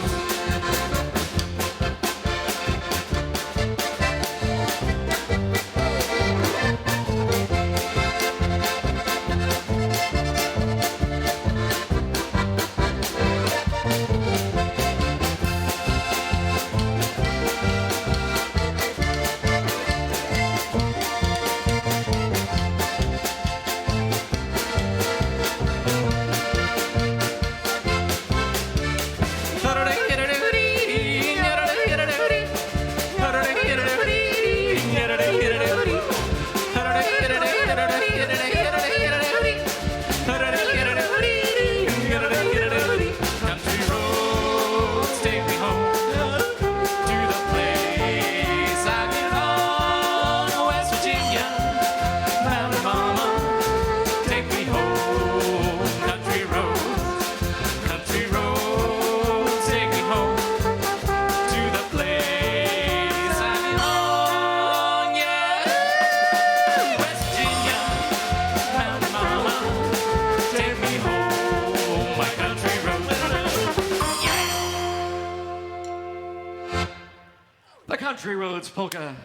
Country Roads polka,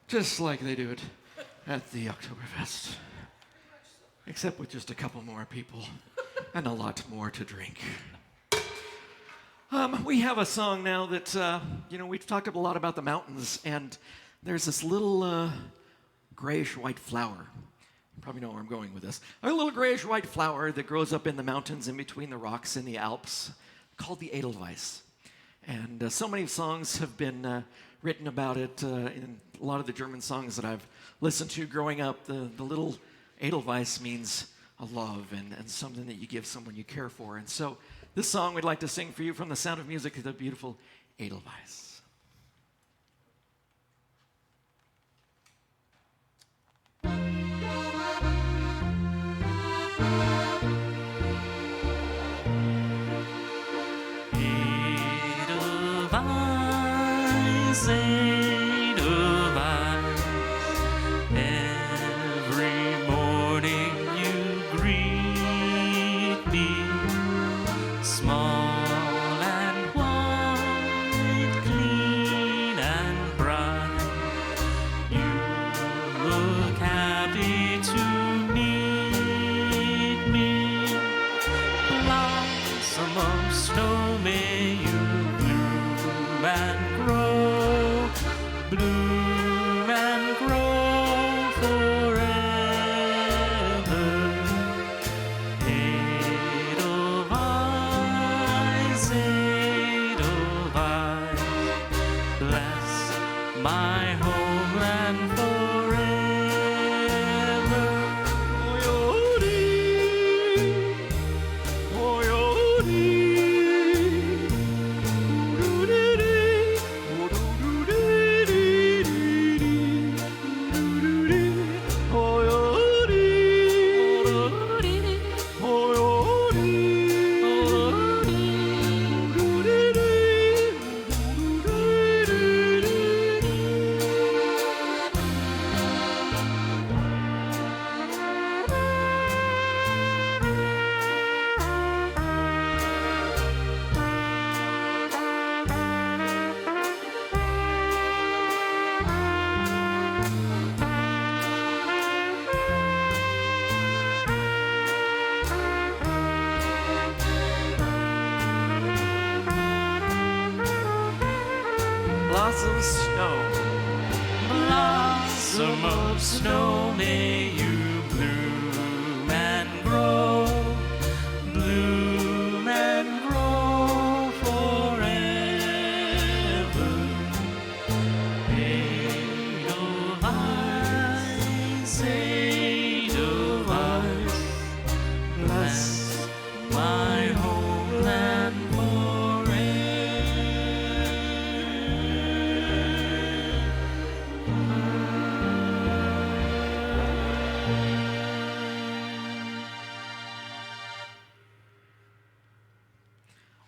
just like they do it at the Oktoberfest, except with just a couple more people and a lot more to drink. We have a song now that, we've talked a lot about the mountains, and there's this little grayish-white flower. You probably know where I'm going with this. A little grayish-white flower that grows up in the mountains in between the rocks in the Alps called the Edelweiss. And so many songs have been written about it in a lot of the German songs that I've listened to growing up. The little Edelweiss means a love and something that you give someone you care for. And so this song we'd like to sing for you from The Sound of Music, the beautiful Edelweiss. Edelweiss, Edelweiss, every morning you greet me, small and white, clean and bright. You look happy to meet me, blossom of snow, may you bloom and grow, bloom and grow forever. Edelweiss, Edelweiss, bless my homeland forever. Blossom snow, Blossom of snow, may you bloom and grow, bloom and grow forever.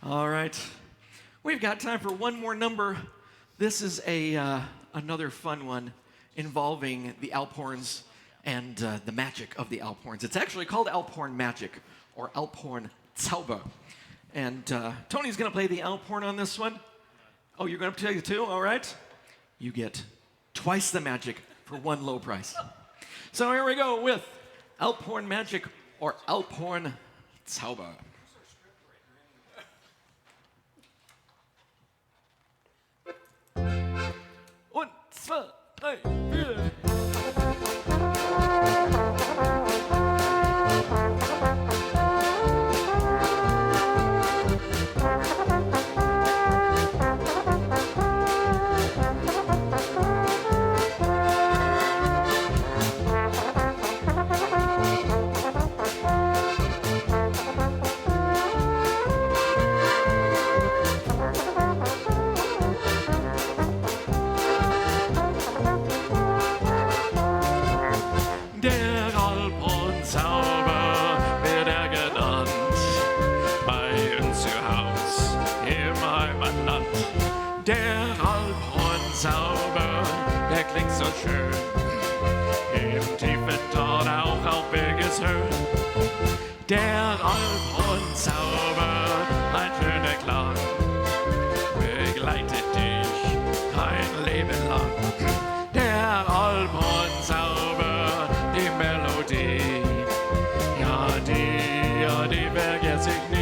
All right. We've got time for one more number. This is another fun one involving the Alp horns and the magic of the Alp horns. It's actually called Alp horn magic, or Alp horn Zauber. And Tony's going to play the Alp horn on this one. Oh, you're going to play it too? All right. You get twice the magic for one low price. So here we go with Alp horn magic, or Alp horn Zauber. One, two, three, four. So schön. Im tiefen Tal auch auf Berges Höhen. Der Alphorn-Zauber, ein schöner Klang, begleitet dich ein Leben lang. Der Alphorn-Zauber, die Melodie, ja, die vergesse ich nie.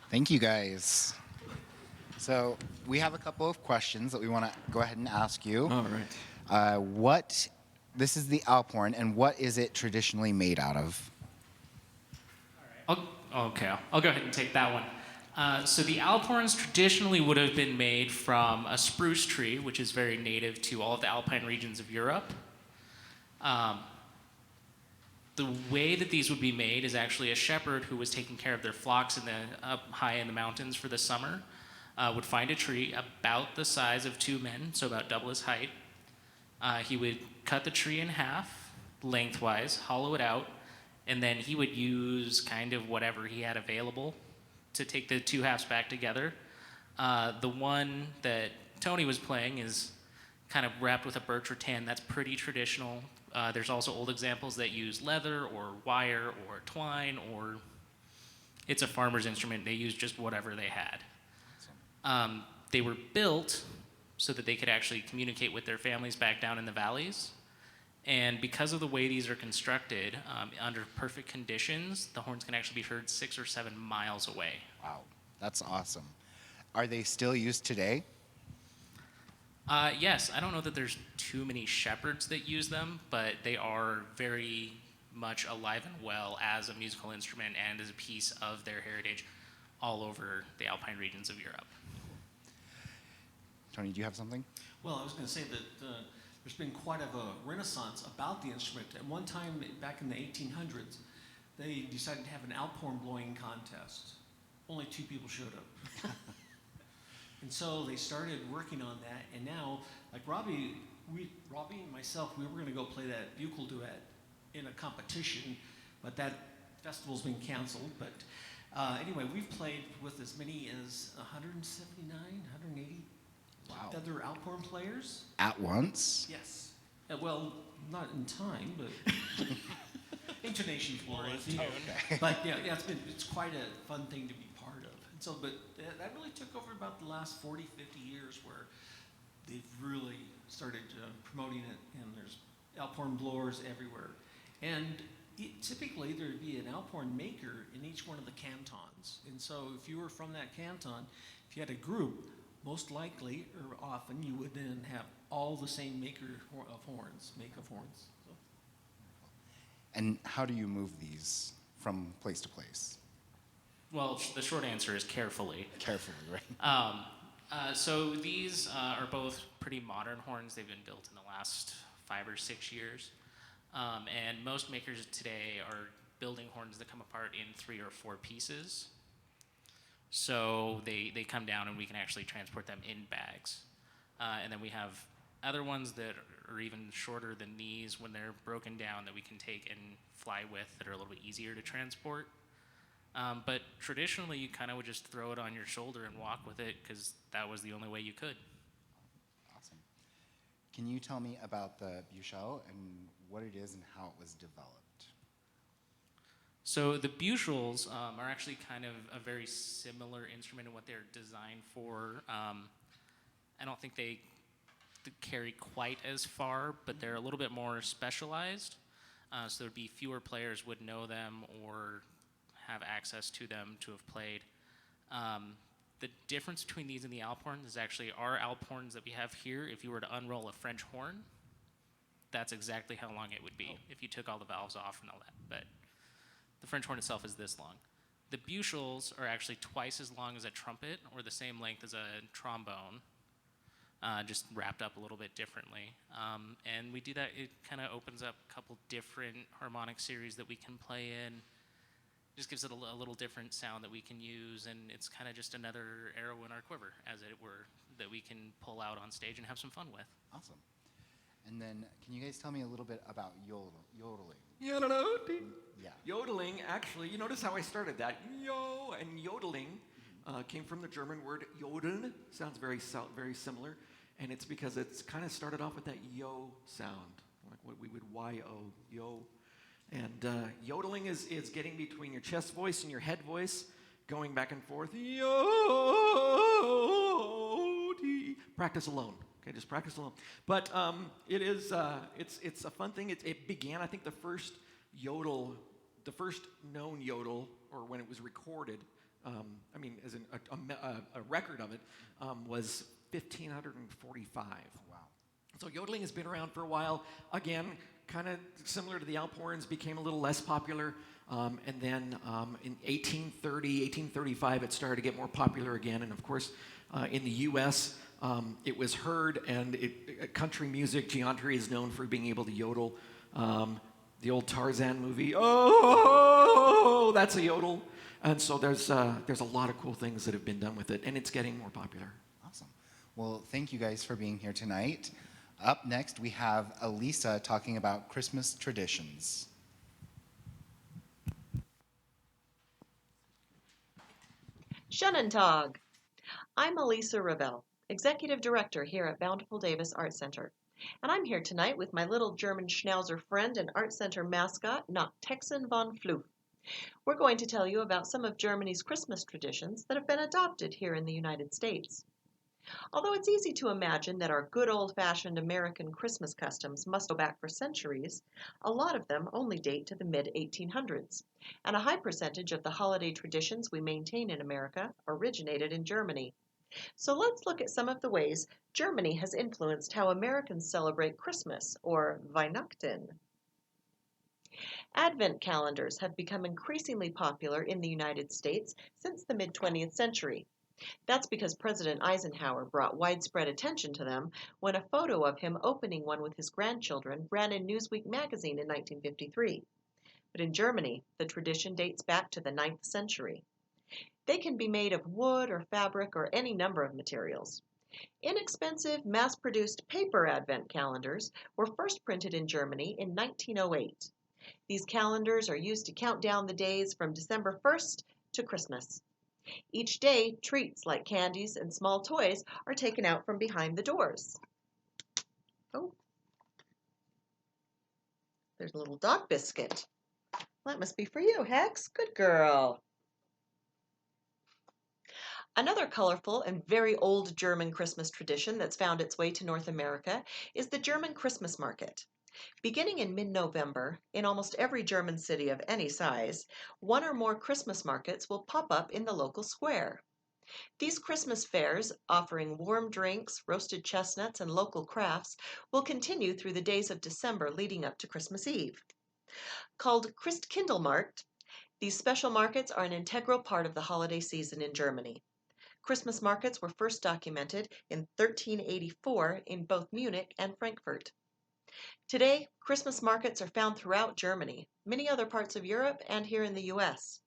Thank you, guys. So we have a couple of questions that we want to go ahead and ask you. All right. This is the Alp horn, and what is it traditionally made out of? I'll go ahead and take that one. So the Alp horns traditionally would have been made from a spruce tree, which is very native to all of the alpine regions of Europe. The way that these would be made is actually a shepherd who was taking care of their flocks up high in the mountains for the summer would find a tree about the size of two men, so about double his height. He would cut the tree in half, lengthwise, hollow it out, and then he would use kind of whatever he had available to take the two halves back together. The one that Tony was playing is kind of wrapped with a birch rattan. That's pretty traditional. There's also old examples that use leather or wire or twine, or it's a farmer's instrument. They use just whatever they had. They were built so that they could actually communicate with their families back down in the valleys. And because of the way these are constructed, under perfect conditions, the horns can actually be heard 6 or 7 miles away. Wow, that's awesome. Are they still used today? Yes, I don't know that there's too many shepherds that use them, but they are very much alive and well as a musical instrument and as a piece of their heritage all over the alpine regions of Europe. Tony, do you have something? Well, I was going to say that there's been quite of a renaissance about the instrument. At one time, back in the 1800s, they decided to have an Alp horn blowing contest. Only 2 people showed up. And so they started working on that, and now, like Robbie and myself, we were going to go play that bugle duet in a competition, but that festival's been canceled. But anyway, we've played with as many as 179, 180 Wow. other Alphorn players. At once? Yes. Well, not in time, but intonation wise. But yeah, it's quite a fun thing to be part of. And so, but that really took over about the last 40, 50 years where they've really started promoting it, and there's Alphorn blowers everywhere. And typically there'd be an Alphorn maker in each one of the cantons. And so if you were from that canton, if you had a group, most likely or often you would then have all the same make of horns. So. And how do you move these from place to place? Well, the short answer is carefully. Carefully, right? So these are both pretty modern horns. They've been built in the last 5 or 6 years. And most makers today are building horns that come apart in 3 or 4 pieces. So they come down and we can actually transport them in bags. And then we have other ones that are even shorter than these when they're broken down that we can take and fly with that are a little bit easier to transport. But traditionally, you kind of would just throw it on your shoulder and walk with it because that was the only way you could. Awesome. Can you tell me about the bushel and what it is and how it was developed? So the bushels are actually kind of a very similar instrument in what they're designed for. I don't think they carry quite as far, but they're a little bit more specialized. So there'd be fewer players would know them or have access to them to have played. The difference between these and the Alphorns is actually our Alphorns that we have here, if you were to unroll a French horn, that's exactly how long it would be if you took all the valves off and all that. But the French horn itself is this long. The bushels are actually twice as long as a trumpet or the same length as a trombone, just wrapped up a little bit differently. And we do that, it kind of opens up a couple different harmonic series that we can play in. Just gives it a little different sound that we can use, and it's kind of just another arrow in our quiver, as it were, that we can pull out on stage and have some fun with. Awesome. And then, can you guys tell me a little bit about yodeling? Yeah. Yodeling, actually, you notice how I started that. Yo, and yodeling came from the German word jodeln. Sounds very similar. And it's because it's kind of started off with that yo sound, like what we would Y-O, yo. And yodeling is getting between your chest voice and your head voice, going back and forth. Yo. Practice alone. Okay, just practice alone. But it is it's a fun thing. It began, I think, the first known yodel, or when it was recorded. As in a record of it was 1545. Wow. So yodeling has been around for a while. Again, kind of similar to the Alphorns, became a little less popular. And then in 1830, 1835, it started to get more popular again. And of course, in the U.S., it was heard, and country music, geometry is known for being able to yodel. The old Tarzan movie, oh, that's a yodel. And so there's a lot of cool things that have been done with it, and it's getting more popular. Awesome. Well, thank you guys for being here tonight. Up next, we have Alysa talking about Christmas traditions. Schönen Tag. I'm Alysa Revell, Executive Director here at Bountiful Davis Art Center. And I'm here tonight with my little German Schnauzer friend and Art Center mascot, Nach Texan von Floof. We're going to tell you about some of Germany's Christmas traditions that have been adopted here in the United States. Although it's easy to imagine that our good old-fashioned American Christmas customs must go back for centuries, a lot of them only date to the mid-1800s, and a high percentage of the holiday traditions we maintain in America originated in Germany. So let's look at some of the ways Germany has influenced how Americans celebrate Christmas, or Weihnachten. Advent calendars have become increasingly popular in the United States since the mid-20th century. That's because President Eisenhower brought widespread attention to them when a photo of him opening one with his grandchildren ran in Newsweek magazine in 1953. But in Germany, the tradition dates back to the 9th century. They can be made of wood or fabric or any number of materials. Inexpensive, mass-produced paper Advent calendars were first printed in Germany in 1908. These calendars are used to count down the days from December 1st to Christmas. Each day, treats like candies and small toys are taken out from behind the doors. Oh, there's a little dog biscuit. That must be for you, Hex. Good girl. Another colorful and very old German Christmas tradition that's found its way to North America is the German Christmas market. Beginning in mid-November, in almost every German city of any size, one or more Christmas markets will pop up in the local square. These Christmas fairs, offering warm drinks, roasted chestnuts, and local crafts, will continue through the days of December leading up to Christmas Eve. Called Christkindlmarkt, these special markets are an integral part of the holiday season in Germany. Christmas markets were first documented in 1384 in both Munich and Frankfurt. Today, Christmas markets are found throughout Germany, many other parts of Europe, and here in the U.S.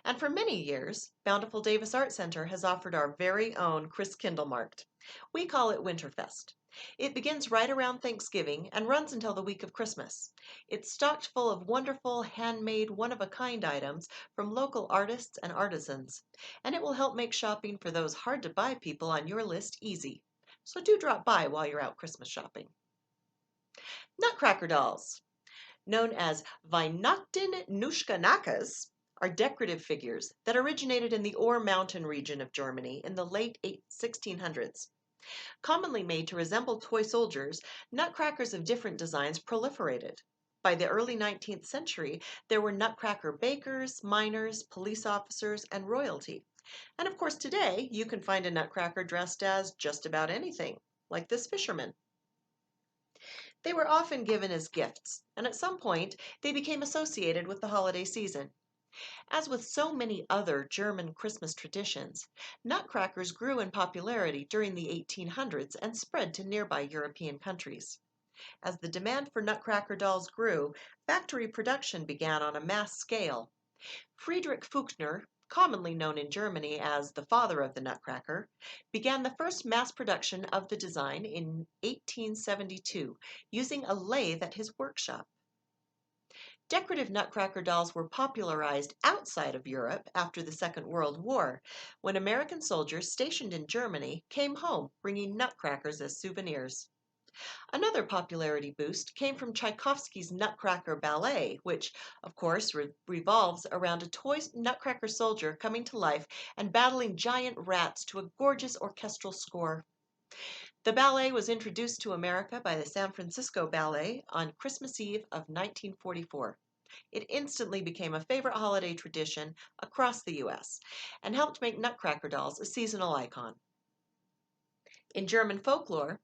And for many years, Bountiful Davis Art Center has offered our very own Christkindlmarkt. We call it Winterfest. It begins right around Thanksgiving and runs until the week of Christmas. It's stocked full of wonderful, handmade, one-of-a-kind items from local artists and artisans, and it will help make shopping for those hard-to-buy people on your list easy. So do drop by while you're out Christmas shopping. Nutcracker dolls, known as Weihnachten Nuschkanakas, are decorative figures that originated in the Ore Mountain region of Germany in the late 1600s. Commonly made to resemble toy soldiers, nutcrackers of different designs proliferated. By the early 19th century, there were nutcracker bakers, miners, police officers, and royalty. And of course, today, you can find a nutcracker dressed as just about anything, like this fisherman. They were often given as gifts, and at some point, they became associated with the holiday season. As with so many other German Christmas traditions, nutcrackers grew in popularity during the 1800s and spread to nearby European countries. As the demand for nutcracker dolls grew, factory production began on a mass scale. Friedrich Fuchner, commonly known in Germany as the father of the nutcracker, began the first mass production of the design in 1872, using a lathe at his workshop. Decorative nutcracker dolls were popularized outside of Europe after the Second World War, when American soldiers stationed in Germany came home bringing nutcrackers as souvenirs. Another popularity boost came from Tchaikovsky's Nutcracker Ballet, which, of course, revolves around a toy nutcracker soldier coming to life and battling giant rats to a gorgeous orchestral score. The ballet was introduced to America by the San Francisco Ballet on Christmas Eve of 1944. It instantly became a favorite holiday tradition across the U.S. and helped make nutcracker dolls a seasonal icon. In German folklore,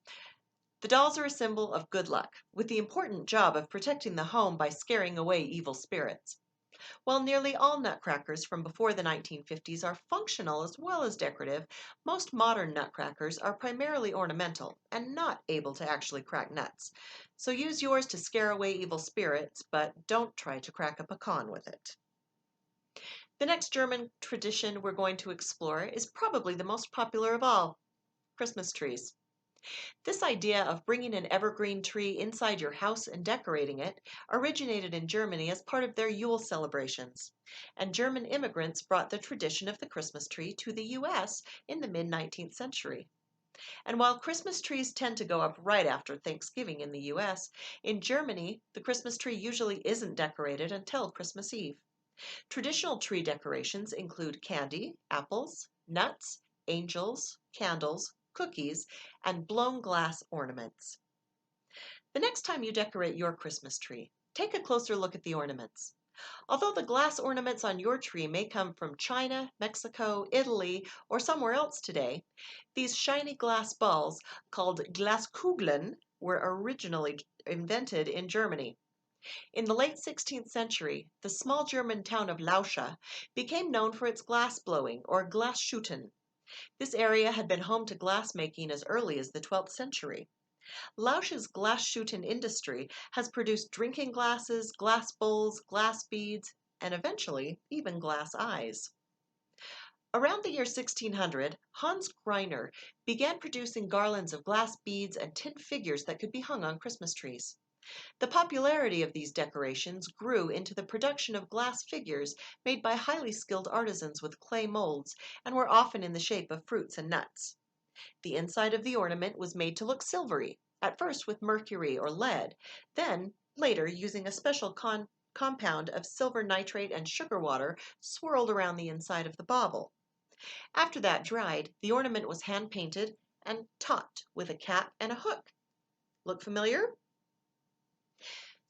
the dolls are a symbol of good luck, with the important job of protecting the home by scaring away evil spirits. While nearly all nutcrackers from before the 1950s are functional as well as decorative, most modern nutcrackers are primarily ornamental and not able to actually crack nuts. So use yours to scare away evil spirits, but don't try to crack a pecan with it. The next German tradition we're going to explore is probably the most popular of all: Christmas trees. This idea of bringing an evergreen tree inside your house and decorating it originated in Germany as part of their Yule celebrations, and German immigrants brought the tradition of the Christmas tree to the U.S. in the mid-19th century. And while Christmas trees tend to go up right after Thanksgiving in the U.S., in Germany, the Christmas tree usually isn't decorated until Christmas Eve. Traditional tree decorations include candy, apples, nuts, angels, candles, cookies, and blown glass ornaments. The next time you decorate your Christmas tree, take a closer look at the ornaments. Although the glass ornaments on your tree may come from China, Mexico, Italy, or somewhere else today, these shiny glass balls, called Glaskugeln, were originally invented in Germany. In the late 16th century, the small German town of Lauscha became known for its glass blowing, or Glasschütten. This area had been home to glassmaking as early as the 12th century. Lausch's Glasschütten industry has produced drinking glasses, glass bowls, glass beads, and eventually even glass eyes. Around the year 1600, Hans Greiner began producing garlands of glass beads and tin figures that could be hung on Christmas trees. The popularity of these decorations grew into the production of glass figures made by highly skilled artisans with clay molds and were often in the shape of fruits and nuts. The inside of the ornament was made to look silvery, at first with mercury or lead, then, later, using a special compound of silver nitrate and sugar water swirled around the inside of the bauble. After that dried, the ornament was hand painted and topped with a cap and a hook. Look familiar?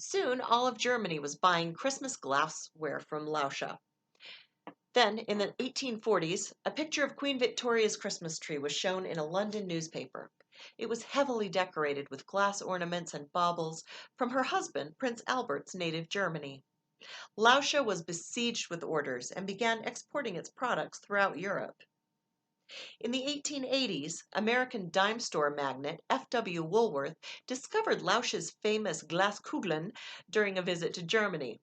Soon, all of Germany was buying Christmas glassware from Lauscha. Then, in the 1840s, a picture of Queen Victoria's Christmas tree was shown in a London newspaper. It was heavily decorated with glass ornaments and baubles from her husband, Prince Albert's native Germany. Lauscha was besieged with orders and began exporting its products throughout Europe. In the 1880s, American dime store magnate F.W. Woolworth discovered Lauscha's famous Glaskugeln during a visit to Germany.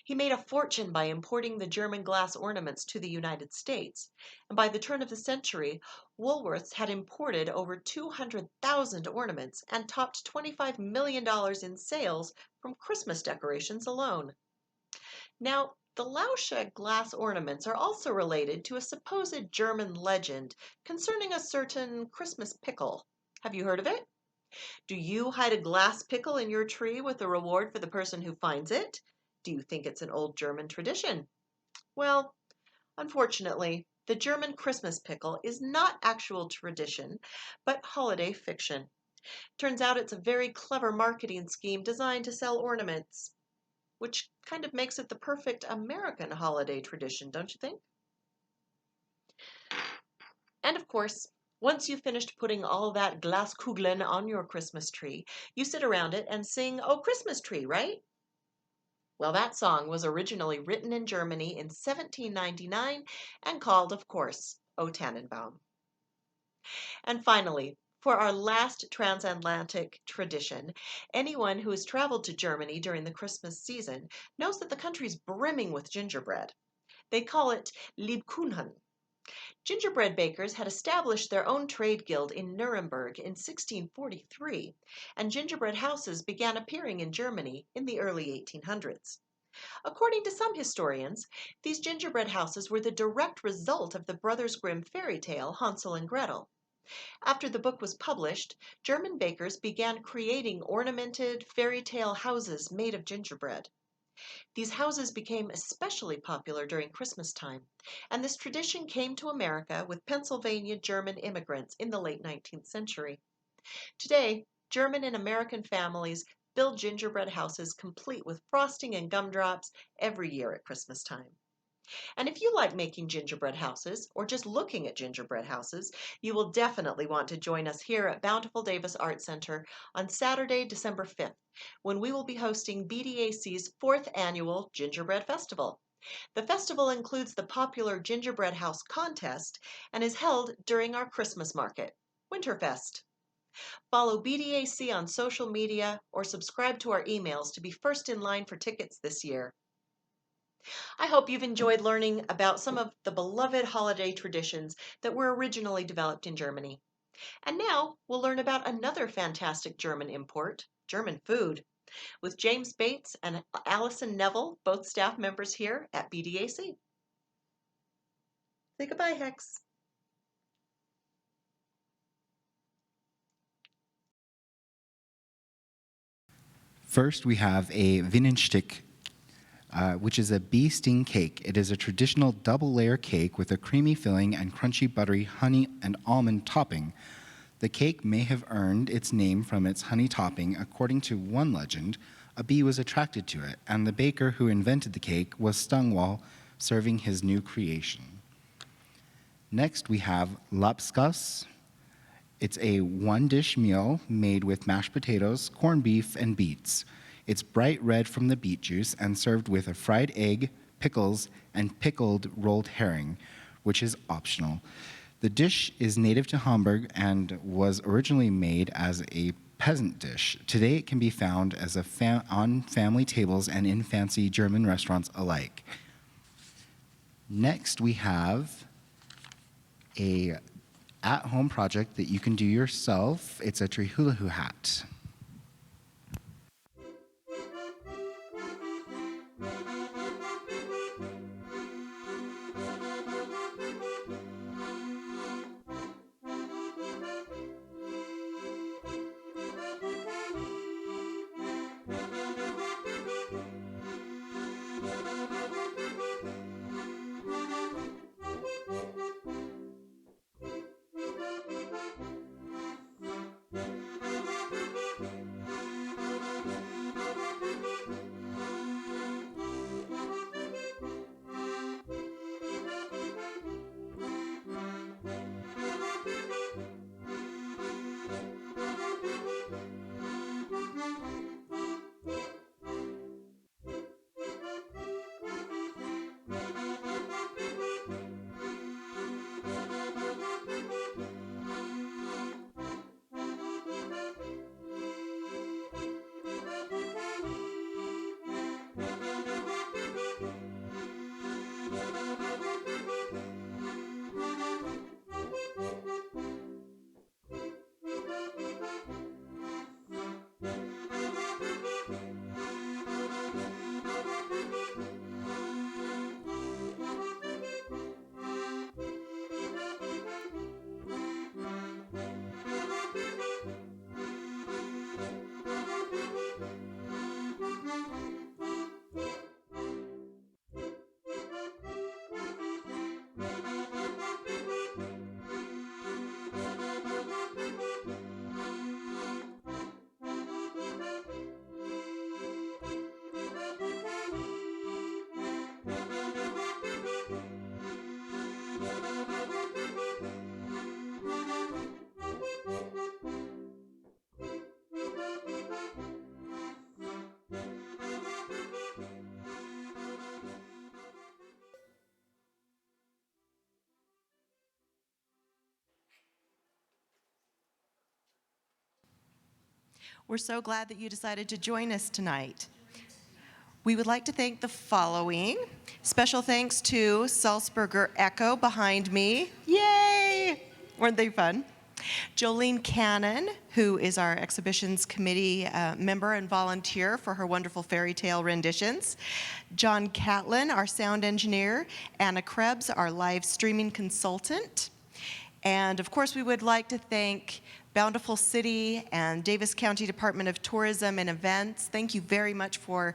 He made a fortune by importing the German glass ornaments to the United States, and by the turn of the century, Woolworths had imported over 200,000 ornaments and topped $25 million in sales from Christmas decorations alone. Now, the Lauscha glass ornaments are also related to a supposed German legend concerning a certain Christmas pickle. Have you heard of it? Do you hide a glass pickle in your tree with a reward for the person who finds it? Do you think it's an old German tradition? Well, unfortunately, the German Christmas pickle is not actual tradition, but holiday fiction. Turns out it's a very clever marketing scheme designed to sell ornaments, which kind of makes it the perfect American holiday tradition, don't you think? And of course, once you've finished putting all that Glaskugeln on your Christmas tree, you sit around it and sing, "Oh, Christmas Tree," right? Well, that song was originally written in Germany in 1799 and called, of course, O Tannenbaum. And finally, for our last transatlantic tradition, anyone who has traveled to Germany during the Christmas season knows that the country's brimming with gingerbread. They call it Lebkuchen. Gingerbread bakers had established their own trade guild in Nuremberg in 1643, and gingerbread houses began appearing in Germany in the early 1800s. According to some historians, these gingerbread houses were the direct result of the Brothers Grimm fairy tale Hansel and Gretel. After the book was published, German bakers began creating ornamented fairy tale houses made of gingerbread. These houses became especially popular during Christmas time, and this tradition came to America with Pennsylvania German immigrants in the late 19th century. Today, German and American families build gingerbread houses complete with frosting and gumdrops every year at Christmas time. And if you like making gingerbread houses or just looking at gingerbread houses, you will definitely want to join us here at Bountiful Davis Art Center on Saturday, December 5th, when we will be hosting BDAC's 4th annual Gingerbread Festival. The festival includes the popular Gingerbread House Contest and is held during our Christmas market, Winterfest. Follow BDAC on social media or subscribe to our emails to be first in line for tickets this year. I hope you've enjoyed learning about some of the beloved holiday traditions that were originally developed in Germany. And now we'll learn about another fantastic German import, German food, with James Bates and Allison Neville, both staff members here at BDAC. Say goodbye, Hex. First, we have a Winnenstück, which is a bee sting cake. It is a traditional double-layer cake with a creamy filling and crunchy, buttery honey and almond topping. The cake may have earned its name from its honey topping. According to one legend, a bee was attracted to it, and the baker who invented the cake was stung while serving his new creation. Next, we have Lapskaus. It's a one-dish meal made with mashed potatoes, corned beef, and beets. It's bright red from the beet juice and served with a fried egg, pickles, and pickled rolled herring, which is optional. The dish is native to Hamburg and was originally made as a peasant dish. Today it can be found as on family tables and in fancy German restaurants alike. Next, we have a at-home project that you can do yourself. It's a Tirolerhut hat. We're so glad that you decided to join us tonight. We would like to thank the following. Special thanks to Salzburger Echo behind me. Yay! Weren't they fun? Jolene Cannon, who is our exhibitions committee member and volunteer for her wonderful fairy tale renditions. John Catlin, our sound engineer. Anna Krebs, our live streaming consultant. And of course, we would like to thank Bountiful City and Davis County Department of Tourism and Events. Thank you very much for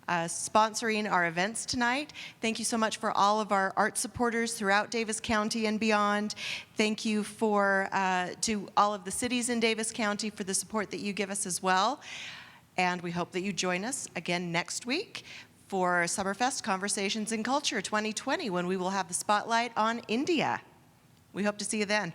sponsoring our events tonight. Thank you so much for all of our art supporters throughout Davis County and beyond. Thank you to all of the cities in Davis County for the support that you give us as well. And we hope that you join us again next week for Summerfest Conversations in Culture 2020, when we will have the spotlight on India. We hope to see you then.